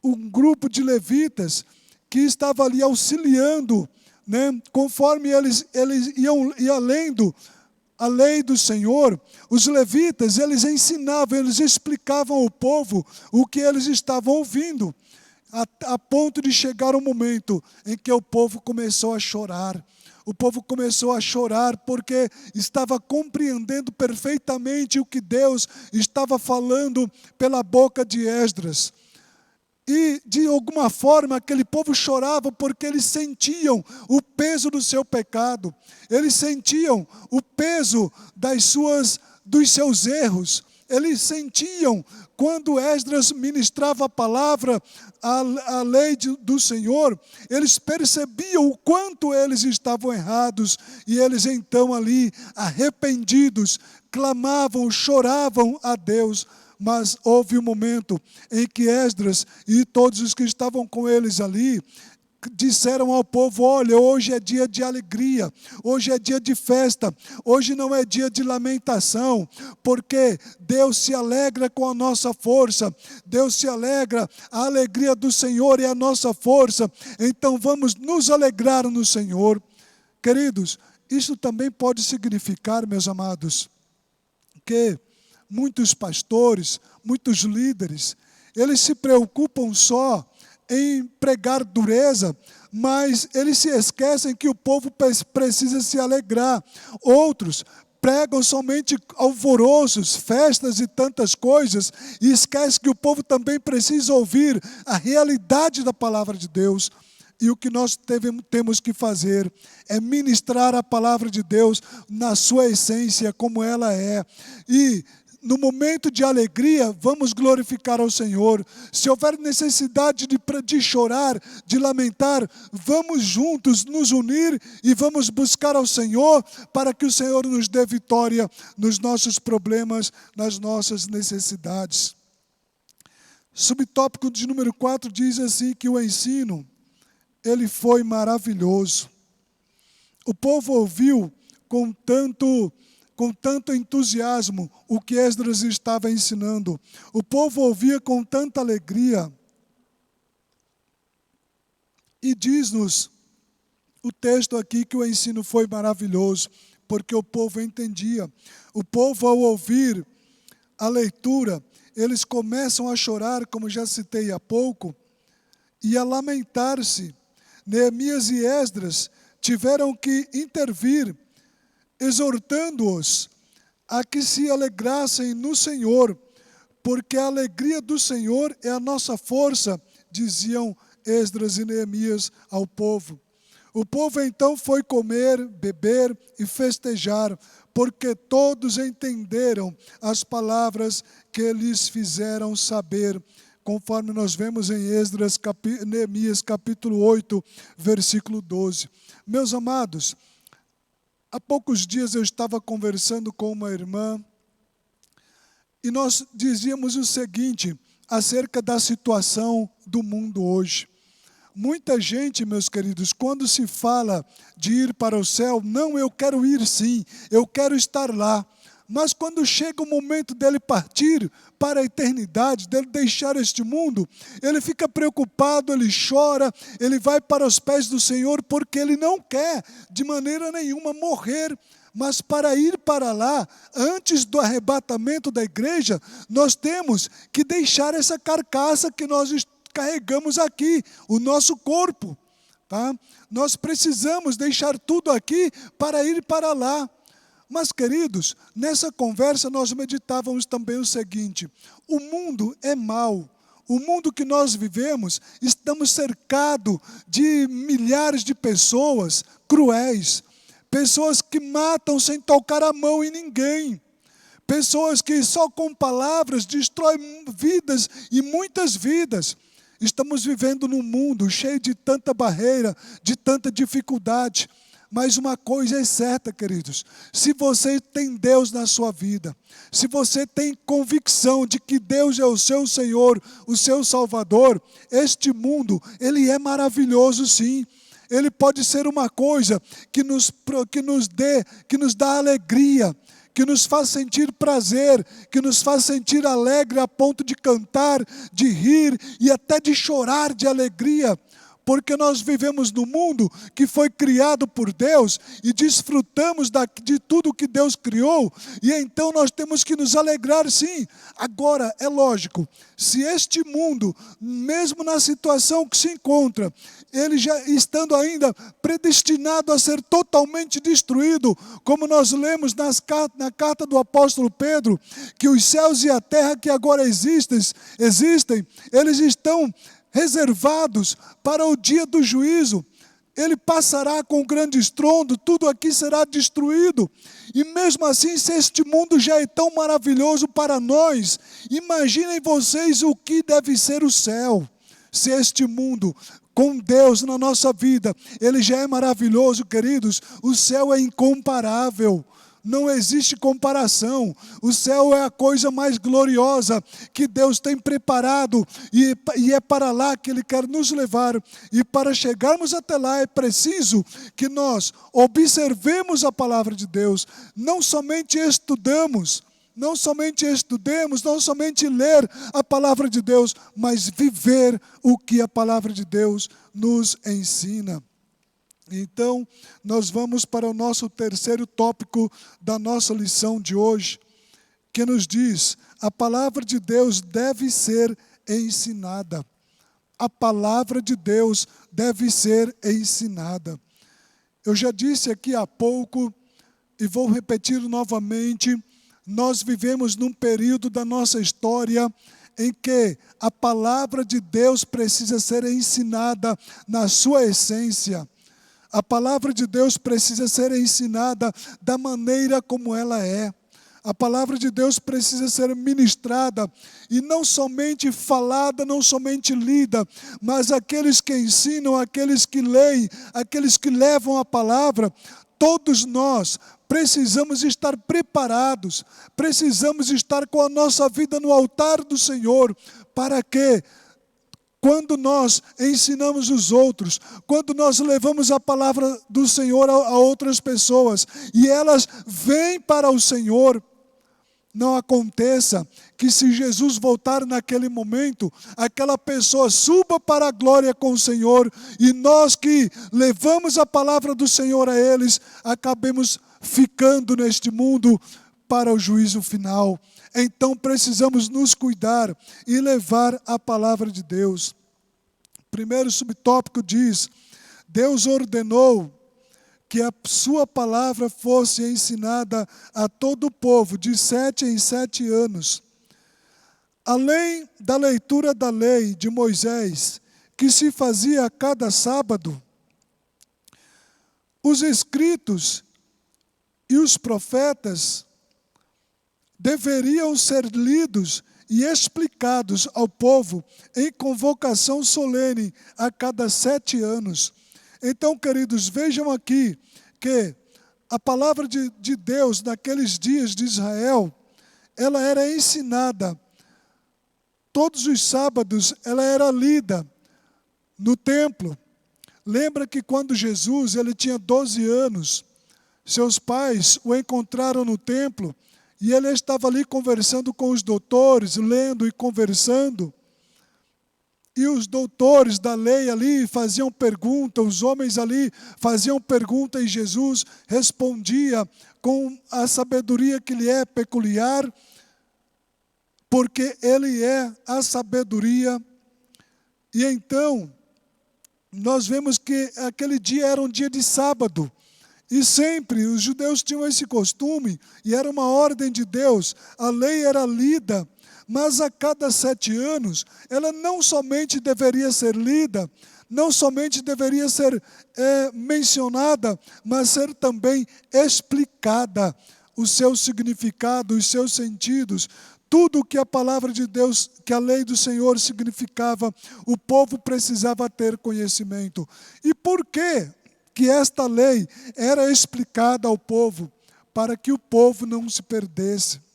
[SPEAKER 2] um grupo de levitas que estava ali auxiliando, né? Conforme eles iam lendo a lei do Senhor, os levitas, eles ensinavam, eles explicavam ao povo o que eles estavam ouvindo, a ponto de chegar um momento em que o povo começou a chorar. O povo começou a chorar porque estava compreendendo perfeitamente o que Deus estava falando pela boca de Esdras. E, de alguma forma, aquele povo chorava porque eles sentiam o peso do seu pecado. Eles sentiam o peso dos seus erros. Eles sentiam, quando Esdras ministrava a palavra, a lei do Senhor, eles percebiam o quanto eles estavam errados. E eles então ali, arrependidos, clamavam, choravam a Deus. Mas houve um momento em que Esdras e todos os que estavam com eles ali disseram ao povo: olha, hoje é dia de alegria, hoje é dia de festa, hoje não é dia de lamentação, porque Deus se alegra com a nossa força, Deus se alegra, a alegria do Senhor é a nossa força, então vamos nos alegrar no Senhor. Queridos, isso também pode significar, meus amados, que muitos pastores, muitos líderes, eles se preocupam só em pregar dureza, mas eles se esquecem que o povo precisa se alegrar. Outros pregam somente alvoroços, festas e tantas coisas, e esquecem que o povo também precisa ouvir a realidade da palavra de Deus. E o que nós temos que fazer é ministrar a palavra de Deus na sua essência, como ela é. E no momento de alegria, vamos glorificar ao Senhor. Se houver necessidade de chorar, de lamentar, vamos juntos nos unir e vamos buscar ao Senhor para que o Senhor nos dê vitória nos nossos problemas, nas nossas necessidades. Subtópico de número 4 diz assim que o ensino, ele foi maravilhoso. O povo ouviu com tanto entusiasmo o que Esdras estava ensinando. O povo ouvia com tanta alegria. E diz-nos o texto aqui que o ensino foi maravilhoso, porque o povo entendia. O povo, ao ouvir a leitura, eles começam a chorar, como já citei há pouco, e a lamentar-se. Neemias e Esdras tiveram que intervir, exortando-os a que se alegrassem no Senhor, porque a alegria do Senhor é a nossa força, diziam Esdras e Neemias ao povo. O povo então foi comer, beber e festejar, porque todos entenderam as palavras que lhes fizeram saber, conforme nós vemos em Neemias capítulo 8, versículo 12. Meus amados, há poucos dias eu estava conversando com uma irmã e nós dizíamos o seguinte acerca da situação do mundo hoje. Muita gente, meus queridos, quando se fala de ir para o céu, não, eu quero ir sim, eu quero estar lá. Mas quando chega o momento dele partir para a eternidade, dele deixar este mundo, ele fica preocupado, ele chora, ele vai para os pés do Senhor, porque ele não quer de maneira nenhuma morrer Mas para ir para lá, antes do arrebatamento da igreja, nós temos que deixar essa carcaça que nós carregamos aqui, o nosso corpo. Tá? Nós precisamos deixar tudo aqui para ir para lá. Mas, queridos, nessa conversa nós meditávamos também o seguinte: o mundo é mau. O mundo que nós vivemos, estamos cercados de milhares de pessoas cruéis, pessoas que matam sem tocar a mão em ninguém, pessoas que só com palavras destroem vidas e muitas vidas. Estamos vivendo num mundo cheio de tanta barreira, de tanta dificuldade. Mas uma coisa é certa, queridos: se você tem Deus na sua vida, se você tem convicção de que Deus é o seu Senhor, o seu Salvador, este mundo, ele é maravilhoso sim. Ele pode ser uma coisa que nos dá alegria, que nos faz sentir prazer, que nos faz sentir alegre a ponto de cantar, de rir e até de chorar de alegria. Porque nós vivemos num mundo que foi criado por Deus e desfrutamos de tudo que Deus criou, e então nós temos que nos alegrar sim. Agora, é lógico, se este mundo, mesmo na situação que se encontra, ele já estando ainda predestinado a ser totalmente destruído, como nós lemos na carta do apóstolo Pedro, que os céus e a terra que agora existem, eles estão reservados para o dia do juízo. Ele passará com grande estrondo, tudo aqui será destruído. E mesmo assim, se este mundo já é tão maravilhoso para nós, imaginem vocês o que deve ser o céu. Se este mundo, com Deus na nossa vida, ele já é maravilhoso, queridos, o céu é incomparável. Não existe comparação. O céu é a coisa mais gloriosa que Deus tem preparado, e é para lá que Ele quer nos levar. E para chegarmos até lá é preciso que nós observemos a palavra de Deus. Não somente estudemos, não somente ler a palavra de Deus, mas viver o que a palavra de Deus nos ensina. Então, nós vamos para o nosso terceiro tópico da nossa lição de hoje, que nos diz: a palavra de Deus deve ser ensinada. A palavra de Deus deve ser ensinada. Eu já disse aqui há pouco, e vou repetir novamente, nós vivemos num período da nossa história em que a palavra de Deus precisa ser ensinada na sua essência. A palavra de Deus precisa ser ensinada da maneira como ela é. A palavra de Deus precisa ser ministrada, e não somente falada, não somente lida, mas aqueles que ensinam, aqueles que leem, aqueles que levam a palavra, todos nós precisamos estar preparados, precisamos estar com a nossa vida no altar do Senhor, para que, quando nós ensinamos os outros, quando nós levamos a palavra do Senhor a outras pessoas, e elas vêm para o Senhor, não aconteça que, se Jesus voltar naquele momento, aquela pessoa suba para a glória com o Senhor, e nós que levamos a palavra do Senhor a eles, acabemos ficando neste mundo para o juízo final. Então precisamos nos cuidar e levar a palavra de Deus. Primeiro subtópico diz: Deus ordenou que a sua palavra fosse ensinada a todo o povo, de 7 em 7 anos. Além da leitura da lei de Moisés, que se fazia a cada sábado, os escritos e os profetas deveriam ser lidos e explicados ao povo em convocação solene a cada 7 anos. Então, queridos, vejam aqui que a palavra de Deus naqueles dias de Israel, ela era ensinada. Todos os sábados ela era lida no templo. Lembra que quando Jesus ele tinha 12 anos, seus pais o encontraram no templo, e ele estava ali conversando com os doutores, lendo e conversando. e os doutores da lei ali faziam pergunta, os homens ali faziam pergunta, e Jesus respondia com a sabedoria que lhe é peculiar, porque ele é a sabedoria. E então, nós vemos que aquele dia era um dia de sábado, e sempre os judeus tinham esse costume, e era uma ordem de Deus, a lei era lida, mas a cada 7 anos, ela não somente deveria ser lida, não somente deveria ser mencionada, mas ser também explicada, o seu significado, os seus sentidos. Tudo o que a palavra de Deus, que a lei do Senhor significava, o povo precisava ter conhecimento. E por quê que esta lei era explicada ao povo? Para que o povo não se perdesse,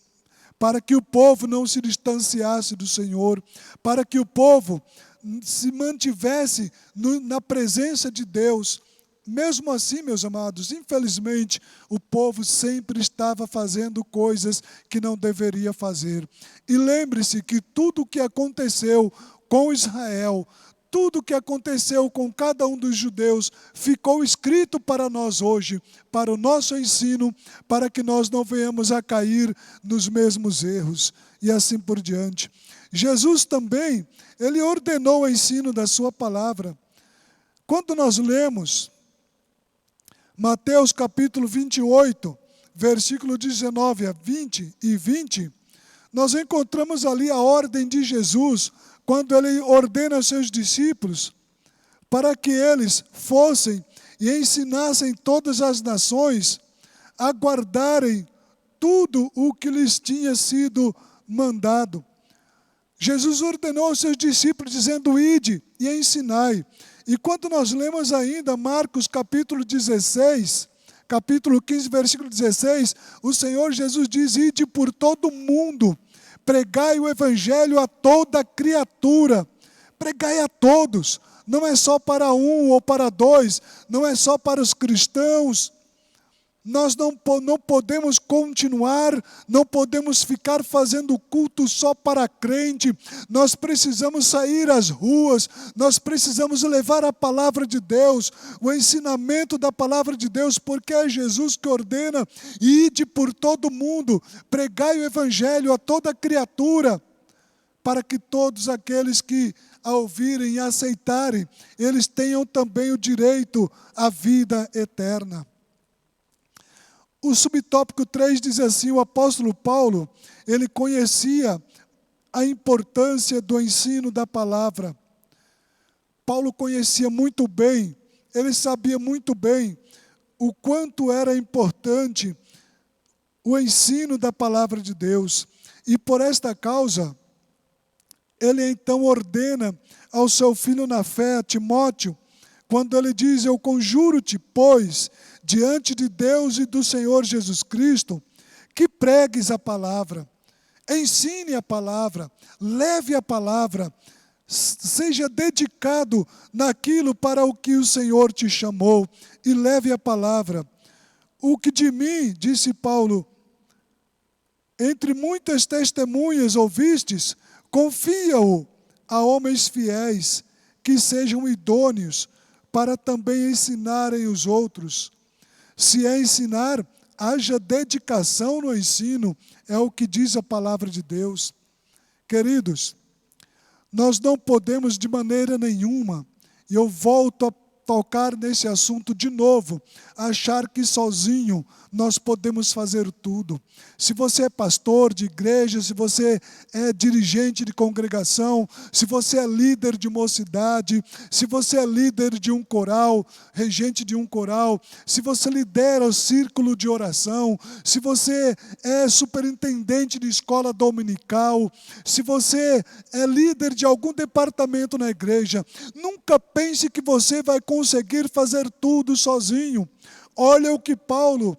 [SPEAKER 2] para que o povo não se distanciasse do Senhor, para que o povo se mantivesse na presença de Deus. Mesmo assim, meus amados, infelizmente, o povo sempre estava fazendo coisas que não deveria fazer. E lembre-se que tudo o que aconteceu com Israel, tudo o que aconteceu com cada um dos judeus, ficou escrito para nós hoje, para o nosso ensino, para que nós não venhamos a cair nos mesmos erros, e assim por diante. Jesus também, ele ordenou o ensino da sua palavra. Quando nós lemos Mateus capítulo 28, versículo 19 a 20 e 20, nós encontramos ali a ordem de Jesus, quando ele ordena aos seus discípulos para que eles fossem e ensinassem todas as nações a guardarem tudo o que lhes tinha sido mandado. Jesus ordenou aos seus discípulos, dizendo: ide e ensinai. E quando nós lemos ainda Marcos capítulo 16, capítulo 15, versículo 16, o Senhor Jesus diz: ide por todo o mundo, pregai o evangelho a toda criatura. Pregai a todos, não é só para um ou para dois, não é só para os cristãos. Nós não podemos continuar, não podemos ficar fazendo culto só para crente. Nós precisamos sair às ruas, nós precisamos levar a palavra de Deus, o ensinamento da palavra de Deus, porque é Jesus que ordena: ide por todo mundo, pregai o evangelho a toda criatura, para que todos aqueles que a ouvirem e aceitarem, eles tenham também o direito à vida eterna. O subtópico 3 diz assim: o apóstolo Paulo, ele conhecia a importância do ensino da palavra. Paulo conhecia muito bem, ele sabia muito bem o quanto era importante o ensino da palavra de Deus. E por esta causa, ele então ordena ao seu filho na fé, Timóteo, quando ele diz: eu conjuro-te, pois, diante de Deus e do Senhor Jesus Cristo, que pregues a palavra, ensine a palavra, leve a palavra, seja dedicado naquilo para o que o Senhor te chamou, e leve a palavra. O que de mim, disse Paulo, entre muitas testemunhas ouvistes, confia-o a homens fiéis, que sejam idôneos para também ensinarem os outros. Se é ensinar, haja dedicação no ensino, é o que diz a palavra de Deus. Queridos, nós não podemos de maneira nenhuma, e eu volto a tocar nesse assunto de novo, achar que sozinho nós podemos fazer tudo. Se você é pastor de igreja, se você é dirigente de congregação, se você é líder de mocidade, se você é líder de um coral, regente de um coral, se você lidera o círculo de oração, se você é superintendente de escola dominical, se você é líder de algum departamento na igreja, nunca pense que você vai conseguir fazer tudo sozinho. Olha o que Paulo,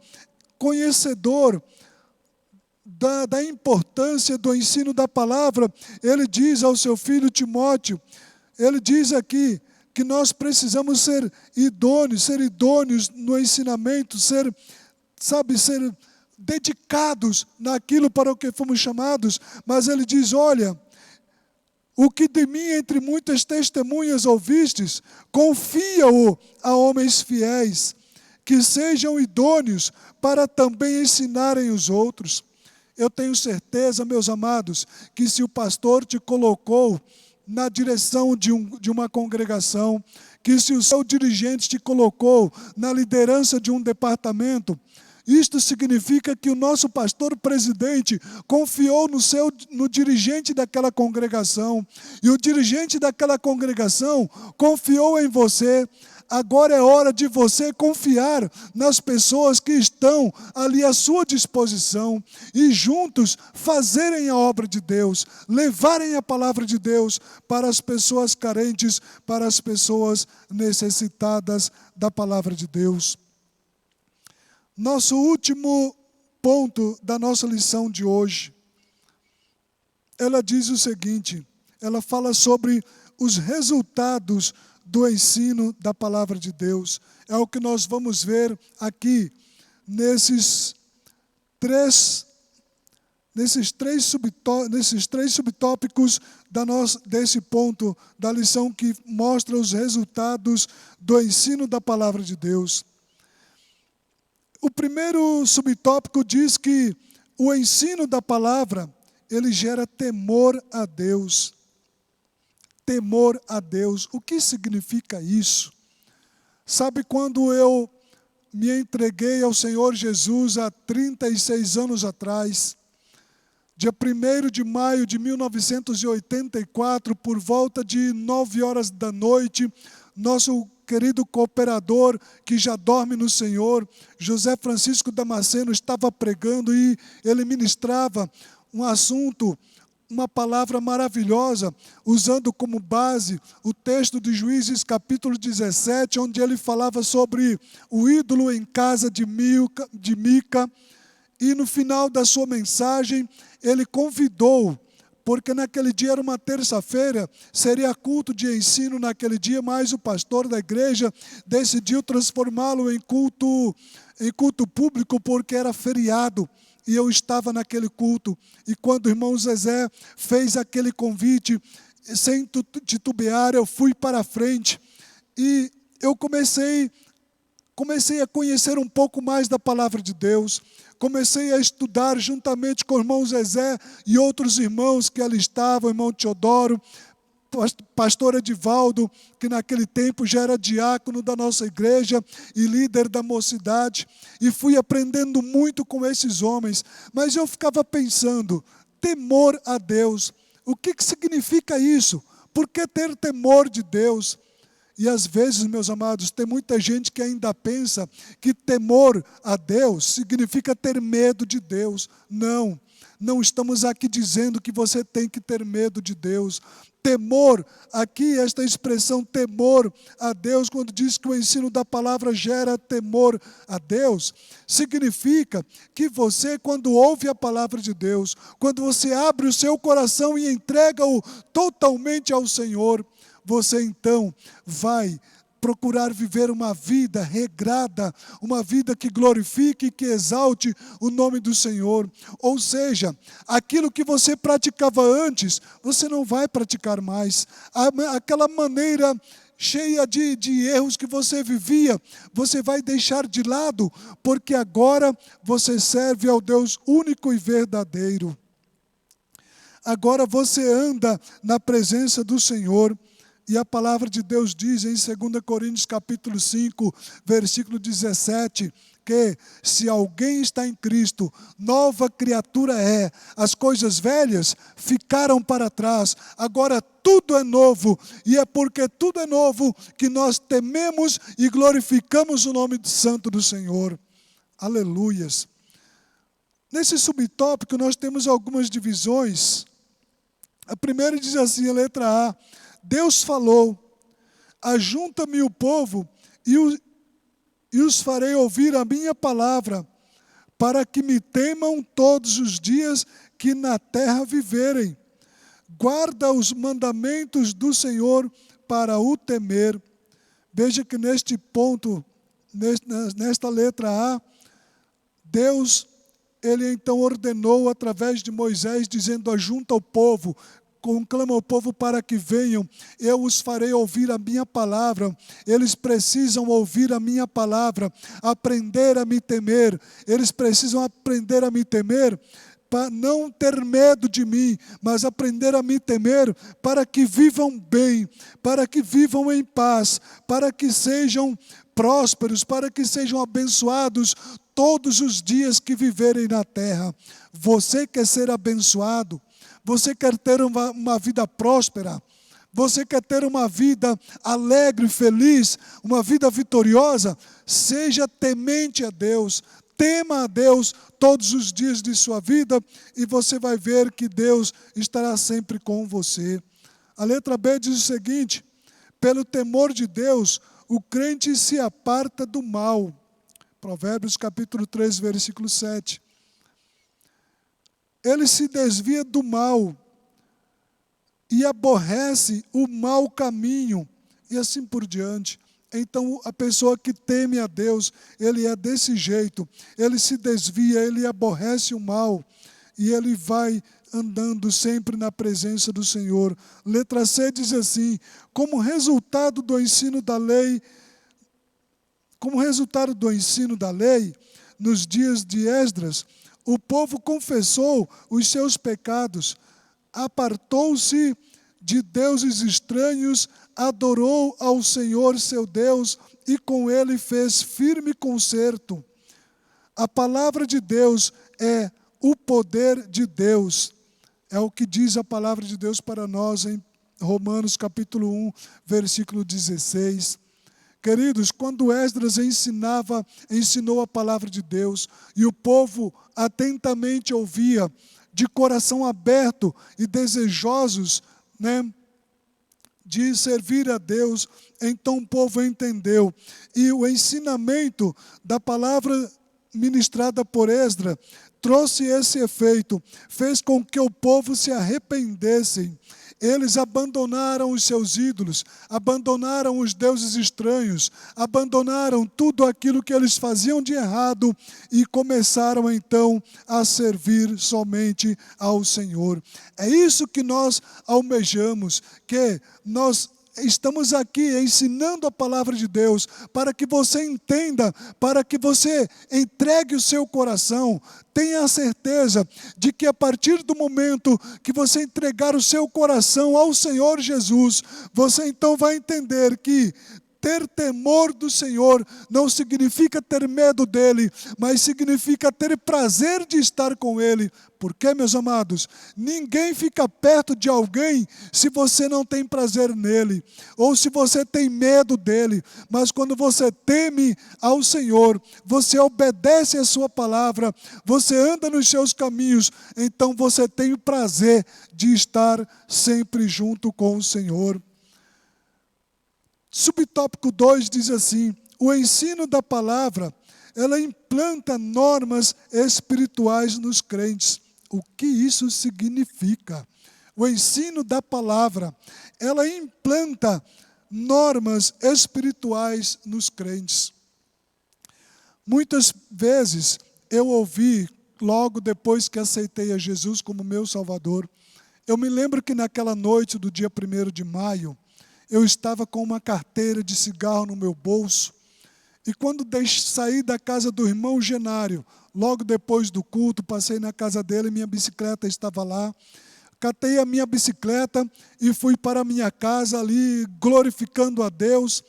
[SPEAKER 2] conhecedor da importância do ensino da palavra, ele diz ao seu filho Timóteo, ele diz aqui que nós precisamos ser idôneos no ensinamento, ser dedicados naquilo para o que fomos chamados, mas ele diz: olha, O que de mim entre muitas testemunhas ouvistes, confia-o a homens fiéis, que sejam idôneos para também ensinarem os outros. Eu tenho certeza, meus amados, que se o pastor te colocou na direção de uma congregação, que se o seu dirigente te colocou na liderança de um departamento, isto significa que o nosso pastor presidente confiou no dirigente daquela congregação, e o dirigente daquela congregação confiou em você. Agora é hora de você confiar nas pessoas que estão ali à sua disposição e juntos fazerem a obra de Deus, levarem a palavra de Deus para as pessoas carentes, para as pessoas necessitadas da palavra de Deus. Nosso último ponto da nossa lição de hoje, ela diz o seguinte, ela fala sobre os resultados do ensino da palavra de Deus. É o que nós vamos ver aqui nesses três subtópicos desse ponto da lição que mostra os resultados do ensino da palavra de Deus. O primeiro subtópico diz que o ensino da palavra, ele gera temor a Deus. Temor a Deus. O que significa isso? Sabe, quando eu me entreguei ao Senhor Jesus há 36 anos atrás, dia 1º de maio de 1984, por volta de 9 horas da noite, nosso querido cooperador que já dorme no Senhor, José Francisco Damasceno, estava pregando e ele ministrava um assunto, uma palavra maravilhosa, usando como base o texto de Juízes capítulo 17, onde ele falava sobre o ídolo em casa de Mica, e no final da sua mensagem ele convidou, porque naquele dia era uma terça-feira, seria culto de ensino naquele dia, mas o pastor da igreja decidiu transformá-lo em culto público, porque era feriado, e eu estava naquele culto. E quando o irmão Zezé fez aquele convite, sem titubear, eu fui para a frente, e eu comecei a conhecer um pouco mais da palavra de Deus, comecei a estudar juntamente com o irmão Zezé e outros irmãos que ali estavam, o irmão Teodoro, pastor Edivaldo, que naquele tempo já era diácono da nossa igreja e líder da mocidade, e fui aprendendo muito com esses homens, mas eu ficava pensando, temor a Deus, o que significa isso? Por que ter temor de Deus? E às vezes, meus amados, tem muita gente que ainda pensa que temor a Deus significa ter medo de Deus. Não, não estamos aqui dizendo que você tem que ter medo de Deus. Temor, aqui esta expressão temor a Deus, quando diz que o ensino da palavra gera temor a Deus, significa que você, quando ouve a palavra de Deus, quando você abre o seu coração e entrega-o totalmente ao Senhor, você então vai procurar viver uma vida regrada, uma vida que glorifique e que exalte o nome do Senhor. Ou seja, aquilo que você praticava antes, você não vai praticar mais. Aquela maneira cheia de erros que você vivia, você vai deixar de lado, porque agora você serve ao Deus único e verdadeiro. Agora você anda na presença do Senhor. E a palavra de Deus diz em 2 Coríntios capítulo 5, versículo 17, que se alguém está em Cristo, nova criatura é. As coisas velhas ficaram para trás, agora tudo é novo. E é porque tudo é novo que nós tememos e glorificamos o nome santo do Senhor. Aleluias. Nesse subtópico nós temos algumas divisões. A primeira diz assim, a letra A, Deus falou, ajunta-me o povo e os farei ouvir a minha palavra, para que me temam todos os dias que na terra viverem. Guarda os mandamentos do Senhor para o temer. Veja que neste ponto, nesta letra A, Deus, ele então ordenou através de Moisés, dizendo, ajunta o povo. conclama o povo para que venham, eu os farei ouvir a minha palavra. Eles precisam ouvir a minha palavra, aprender a me temer. Eles precisam aprender a me temer, para não ter medo de mim, mas aprender a me temer para que vivam bem, para que vivam em paz, para que sejam prósperos, para que sejam abençoados todos os dias que viverem na terra. Você quer ser abençoado? Você quer ter uma vida próspera? Você quer ter uma vida alegre, feliz, uma vida vitoriosa? Seja temente a Deus, tema a Deus todos os dias de sua vida e você vai ver que Deus estará sempre com você. A letra B diz o seguinte: pelo temor de Deus, o crente se aparta do mal. Provérbios capítulo 3, versículo 7. Ele se desvia do mal e aborrece o mau caminho, e assim por diante. Então, a pessoa que teme a Deus, ele é desse jeito. Ele se desvia, ele aborrece o mal, e ele vai andando sempre na presença do Senhor. Letra C diz assim: como resultado do ensino da lei, nos dias de Esdras, o povo confessou os seus pecados, apartou-se de deuses estranhos, adorou ao Senhor seu Deus e com ele fez firme concerto. A palavra de Deus é o poder de Deus. É o que diz a palavra de Deus para nós em Romanos capítulo 1, versículo 16. Queridos, quando Esdras ensinou a palavra de Deus e o povo atentamente ouvia, de coração aberto e desejosos, de servir a Deus, então o povo entendeu. E o ensinamento da palavra ministrada por Esdras trouxe esse efeito, fez com que o povo se arrependessem. Eles abandonaram os seus ídolos, abandonaram os deuses estranhos, abandonaram tudo aquilo que eles faziam de errado e começaram então a servir somente ao Senhor. É isso que nós almejamos, que nós estamos aqui ensinando a palavra de Deus para que você entenda, para que você entregue o seu coração. Tenha a certeza de que a partir do momento que você entregar o seu coração ao Senhor Jesus, você então vai entender que ter temor do Senhor não significa ter medo dEle, mas significa ter prazer de estar com Ele. Porque, meus amados, ninguém fica perto de alguém se você não tem prazer nele, ou se você tem medo dele. Mas quando você teme ao Senhor, você obedece a sua palavra, você anda nos seus caminhos, então você tem o prazer de estar sempre junto com o Senhor. Subtópico 2 diz assim: o ensino da palavra, ela implanta normas espirituais nos crentes. O que isso significa? O ensino da palavra, ela implanta normas espirituais nos crentes. Muitas vezes eu ouvi, logo depois que aceitei a Jesus como meu Salvador, eu me lembro que naquela noite do dia 1º de maio, eu estava com uma carteira de cigarro no meu bolso, e quando saí da casa do irmão Genário, logo depois do culto, passei na casa dele, minha bicicleta estava lá, catei a minha bicicleta e fui para a minha casa ali, glorificando a Deus,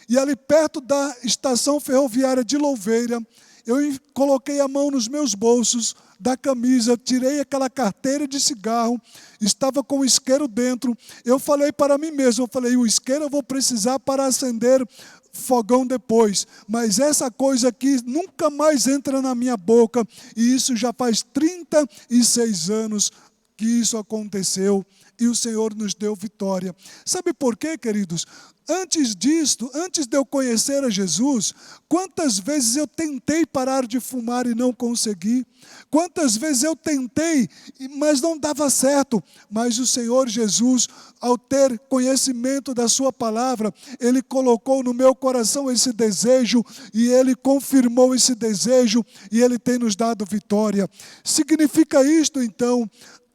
[SPEAKER 2] e ali perto da estação ferroviária de Louveira, eu coloquei a mão nos meus bolsos da camisa, tirei aquela carteira de cigarro, estava com o isqueiro dentro. Eu falei para mim mesmo, o isqueiro eu vou precisar para acender fogão depois, mas essa coisa aqui nunca mais entra na minha boca, e isso já faz 36 anos que isso aconteceu, e o Senhor nos deu vitória. Sabe por quê, queridos? Antes disto, antes de eu conhecer a Jesus, quantas vezes eu tentei parar de fumar e não consegui? Quantas vezes eu tentei, mas não dava certo? Mas o Senhor Jesus, ao ter conhecimento da sua palavra, Ele colocou no meu coração esse desejo, e Ele confirmou esse desejo, e Ele tem nos dado vitória. Significa isto, então,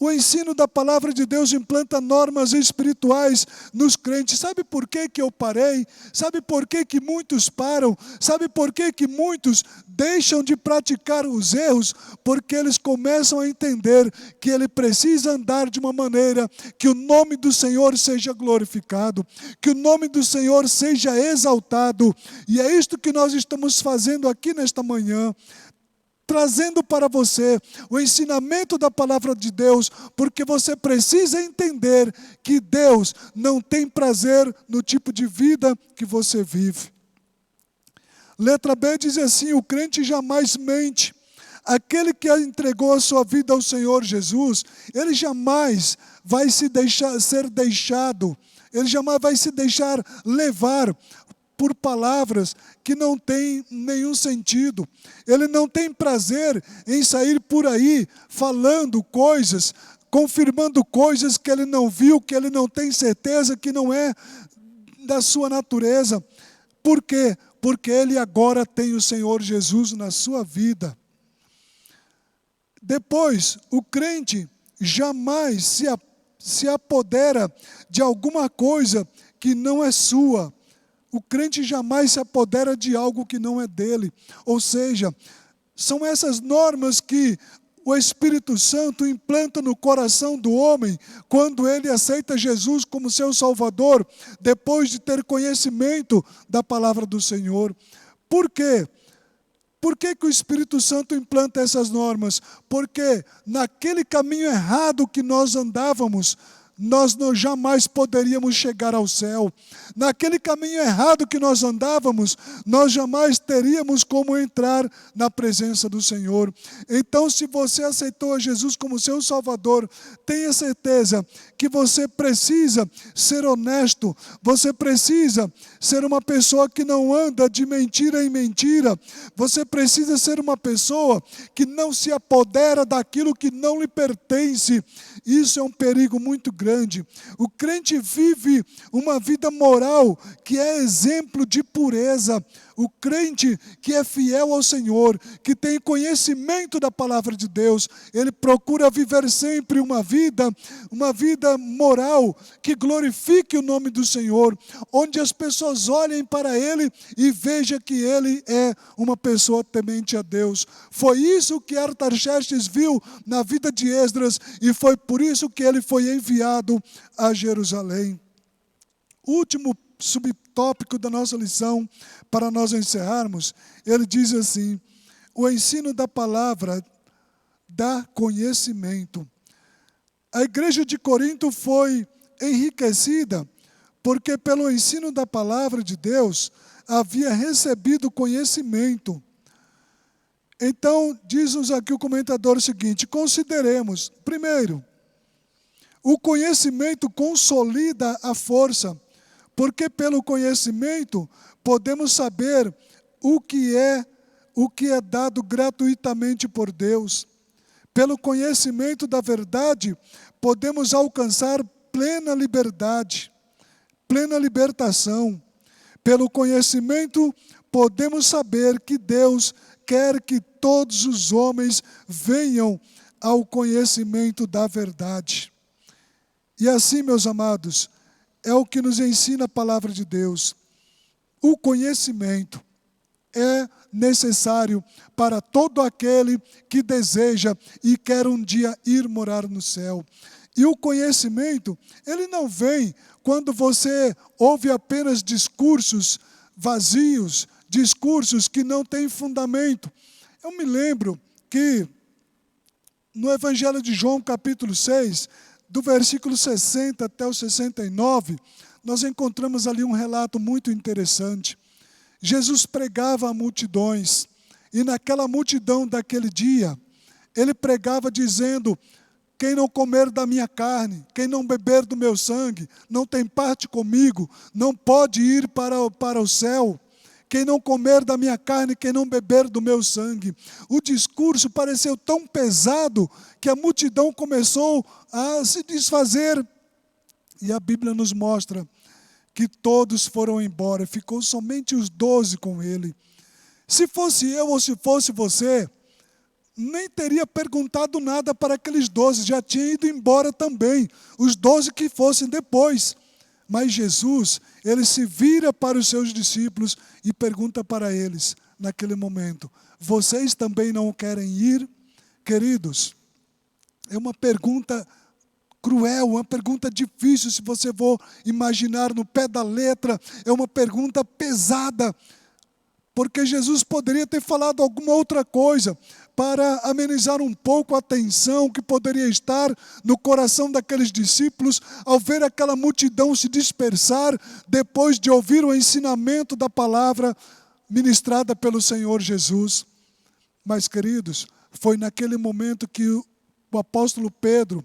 [SPEAKER 2] O ensino da palavra de Deus implanta normas espirituais nos crentes. Sabe por que eu parei? Sabe por que muitos param? Sabe por que muitos deixam de praticar os erros? Porque eles começam a entender que ele precisa andar de uma maneira que o nome do Senhor seja glorificado, que o nome do Senhor seja exaltado. E é isto que nós estamos fazendo aqui nesta manhã, trazendo para você o ensinamento da palavra de Deus, porque você precisa entender que Deus não tem prazer no tipo de vida que você vive. Letra B diz assim: o crente jamais mente. Aquele que entregou a sua vida ao Senhor Jesus, ele jamais vai ele jamais vai se deixar levar por palavras que não têm nenhum sentido. Ele não tem prazer em sair por aí falando coisas, confirmando coisas que ele não viu, que ele não tem certeza, que não é da sua natureza. Por quê? Porque ele agora tem o Senhor Jesus na sua vida. Depois, o crente jamais se apodera de alguma coisa que não é sua. O crente jamais se apodera de algo que não é dele. Ou seja, são essas normas que o Espírito Santo implanta no coração do homem quando ele aceita Jesus como seu Salvador, depois de ter conhecimento da palavra do Senhor. Por quê? Por que o Espírito Santo implanta essas normas? Porque naquele caminho errado que nós andávamos, nós jamais poderíamos chegar ao céu. Naquele caminho errado que nós andávamos, nós jamais teríamos como entrar na presença do Senhor. Então, se você aceitou a Jesus como seu Salvador, tenha certeza que você precisa ser honesto, você precisa ser uma pessoa que não anda de mentira em mentira, você precisa ser uma pessoa que não se apodera daquilo que não lhe pertence. Isso é um perigo muito grande. O crente vive uma vida moral que é exemplo de pureza. O crente que é fiel ao Senhor, que tem conhecimento da palavra de Deus, ele procura viver sempre uma vida moral que glorifique o nome do Senhor, onde as pessoas olhem para ele e vejam que ele é uma pessoa temente a Deus. Foi isso que Artaxerxes viu na vida de Esdras e foi por isso que ele foi enviado a Jerusalém. Último subtópico da nossa lição, para nós encerrarmos, ele diz assim: o ensino da palavra dá conhecimento. A igreja de Corinto foi enriquecida porque pelo ensino da palavra de Deus havia recebido conhecimento. Então, diz-nos aqui o comentador o seguinte: consideremos, primeiro, o conhecimento consolida a força, porque pelo conhecimento podemos saber o que é dado gratuitamente por Deus. Pelo conhecimento da verdade, podemos alcançar plena liberdade, plena libertação. Pelo conhecimento, podemos saber que Deus quer que todos os homens venham ao conhecimento da verdade. E assim, meus amados, é o que nos ensina a palavra de Deus. O conhecimento é necessário para todo aquele que deseja e quer um dia ir morar no céu. E o conhecimento, ele não vem quando você ouve apenas discursos vazios, discursos que não têm fundamento. Eu me lembro que no Evangelho de João, capítulo 6, do versículo 60 até o 69, nós encontramos ali um relato muito interessante. Jesus pregava a multidões, e naquela multidão daquele dia, ele pregava dizendo: quem não comer da minha carne, quem não beber do meu sangue, não tem parte comigo, não pode ir para o céu. Quem não comer da minha carne, quem não beber do meu sangue. O discurso pareceu tão pesado que a multidão começou a se desfazer. E a Bíblia nos mostra que todos foram embora, ficou somente os 12 com ele. Se fosse eu ou se fosse você, nem teria perguntado nada para aqueles 12, já tinha ido embora também, os 12 que fossem depois. Mas Jesus, ele se vira para os seus discípulos e pergunta para eles, naquele momento: vocês também não querem ir? Queridos, é uma pergunta cruel, uma pergunta difícil, se você for imaginar no pé da letra, é uma pergunta pesada, porque Jesus poderia ter falado alguma outra coisa para amenizar um pouco a tensão que poderia estar no coração daqueles discípulos ao ver aquela multidão se dispersar depois de ouvir o ensinamento da palavra ministrada pelo Senhor Jesus. Mas, queridos, foi naquele momento que o apóstolo Pedro,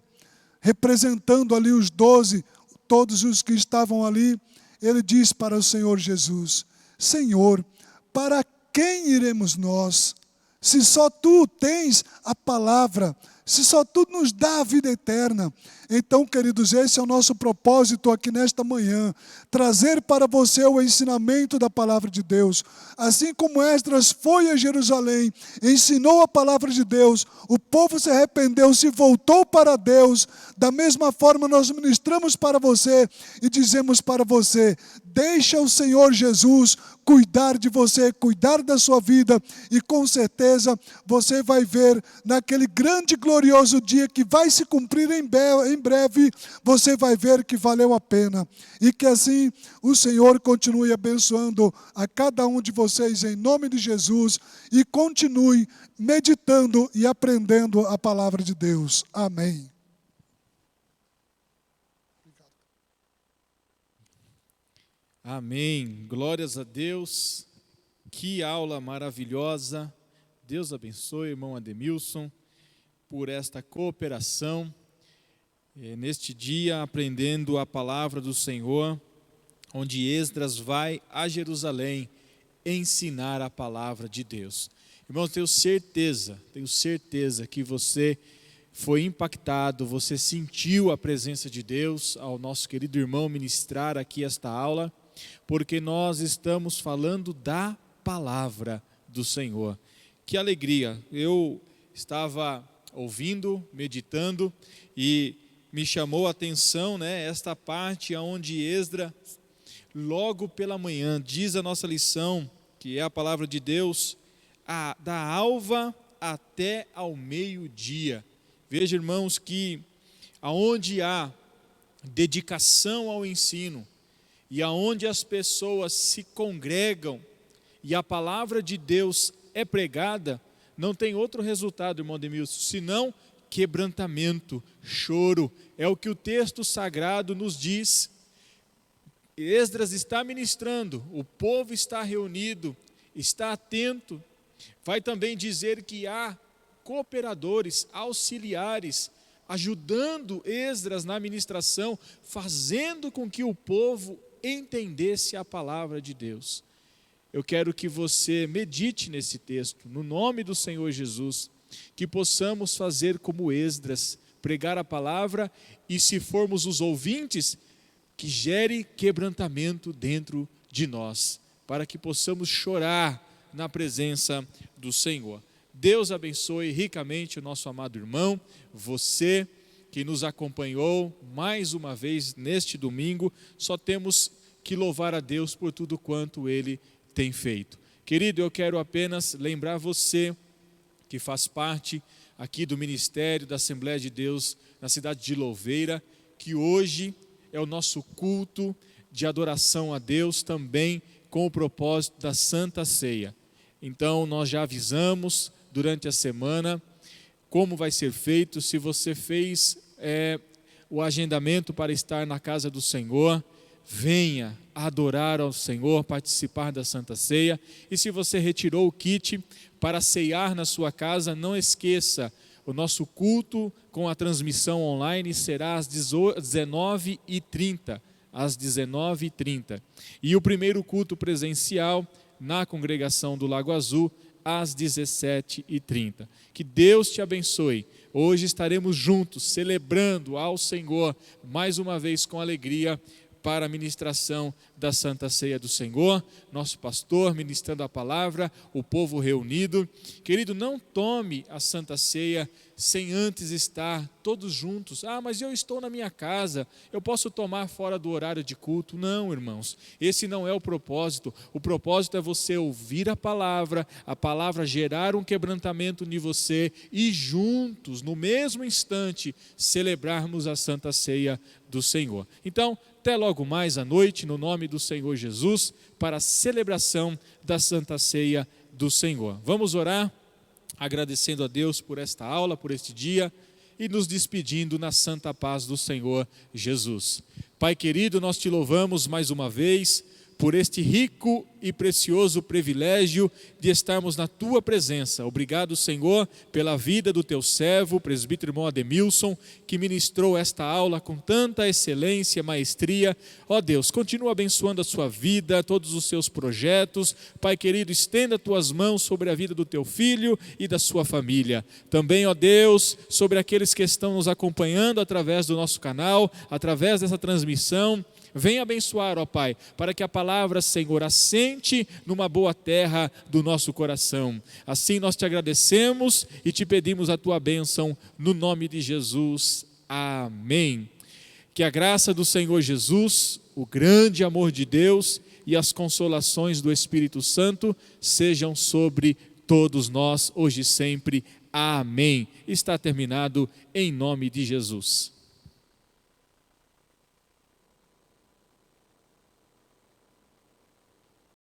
[SPEAKER 2] representando ali os 12, todos os que estavam ali, ele diz para o Senhor Jesus: Senhor, para quem iremos nós? Se só Tu tens a palavra, se só Tu nos dá a vida eterna. Então, queridos, esse é o nosso propósito aqui nesta manhã, trazer para você o ensinamento da palavra de Deus. Assim como Esdras foi a Jerusalém, ensinou a palavra de Deus, o povo se arrependeu, se voltou para Deus, da mesma forma nós ministramos para você e dizemos para você: deixa o Senhor Jesus cuidar de você, cuidar da sua vida, e com certeza você vai ver naquele grande e glorioso dia que vai se cumprir em breve, você vai ver que valeu a pena. E que assim o Senhor continue abençoando a cada um de vocês em nome de Jesus, e continue meditando e aprendendo a palavra de Deus. Amém.
[SPEAKER 1] Amém. Glórias a Deus. Que aula maravilhosa. Deus abençoe, irmão Ademilson, por esta cooperação. Neste dia, aprendendo a palavra do Senhor, onde Esdras vai a Jerusalém ensinar a palavra de Deus. Irmãos, tenho certeza que você foi impactado, você sentiu a presença de Deus ao nosso querido irmão ministrar aqui esta aula, porque nós estamos falando da palavra do Senhor. Que alegria! Eu estava ouvindo, meditando, e me chamou a atenção, esta parte onde Esdras, logo pela manhã, diz a nossa lição, que é a palavra de Deus, da alva até ao meio-dia. Veja, irmãos, que aonde há dedicação ao ensino, e aonde as pessoas se congregam, e a palavra de Deus é pregada, não tem outro resultado, irmão Ademilson, senão quebrantamento, choro. É o que o texto sagrado nos diz. Esdras está ministrando, o povo está reunido, está atento. Vai também dizer que há cooperadores, auxiliares, ajudando Esdras na ministração, fazendo com que o povo entendesse a palavra de Deus. Eu quero que você medite nesse texto, no nome do Senhor Jesus, que possamos fazer como Esdras, pregar a palavra, e se formos os ouvintes, que gere quebrantamento dentro de nós, para que possamos chorar na presença do Senhor. Deus abençoe ricamente o nosso amado irmão, você que nos acompanhou mais uma vez neste domingo. Só temos que louvar a Deus por tudo quanto Ele tem feito. Querido, eu quero apenas lembrar você que faz parte aqui do Ministério da Assembleia de Deus na cidade de Louveira, que hoje é o nosso culto de adoração a Deus, também com o propósito da Santa Ceia. Então nós já avisamos durante a semana como vai ser feito. Se você fez o agendamento para estar na casa do Senhor, venha adorar ao Senhor, participar da Santa Ceia. E se você retirou o kit para ceiar na sua casa, não esqueça, o nosso culto com a transmissão online será às 19h30. Às 19h30. E o primeiro culto presencial na congregação do Lago Azul, às 17h30. Que Deus te abençoe. Hoje estaremos juntos, celebrando ao Senhor, mais uma vez com alegria, para a ministração da Santa Ceia do Senhor, nosso pastor ministrando a palavra, o povo reunido. Querido, não tome a Santa Ceia sem antes estar todos juntos. Mas eu estou na minha casa, eu posso tomar fora do horário de culto. Não, irmãos, esse não é o propósito. O propósito é você ouvir a palavra gerar um quebrantamento em você e juntos, no mesmo instante, celebrarmos a Santa Ceia do Senhor. Então, até logo mais à noite, no nome do Senhor Jesus, para a celebração da Santa Ceia do Senhor. Vamos orar, agradecendo a Deus por esta aula, por este dia, e nos despedindo na santa paz do Senhor Jesus. Pai querido, nós te louvamos mais uma vez por este rico e precioso privilégio de estarmos na tua presença. Obrigado, Senhor, pela vida do teu servo, o presbítero irmão Ademilson, que ministrou esta aula com tanta excelência, maestria. Ó Deus, continua abençoando a sua vida, todos os seus projetos. Pai querido, estenda tuas mãos sobre a vida do teu filho e da sua família. Também, ó Deus, sobre aqueles que estão nos acompanhando através do nosso canal, através dessa transmissão. Venha abençoar, ó Pai, para que a palavra, Senhor, assente numa boa terra do nosso coração. Assim nós te agradecemos e te pedimos a tua bênção no nome de Jesus. Amém. Que a graça do Senhor Jesus, o grande amor de Deus e as consolações do Espírito Santo sejam sobre todos nós, hoje e sempre. Amém. Está terminado em nome de Jesus.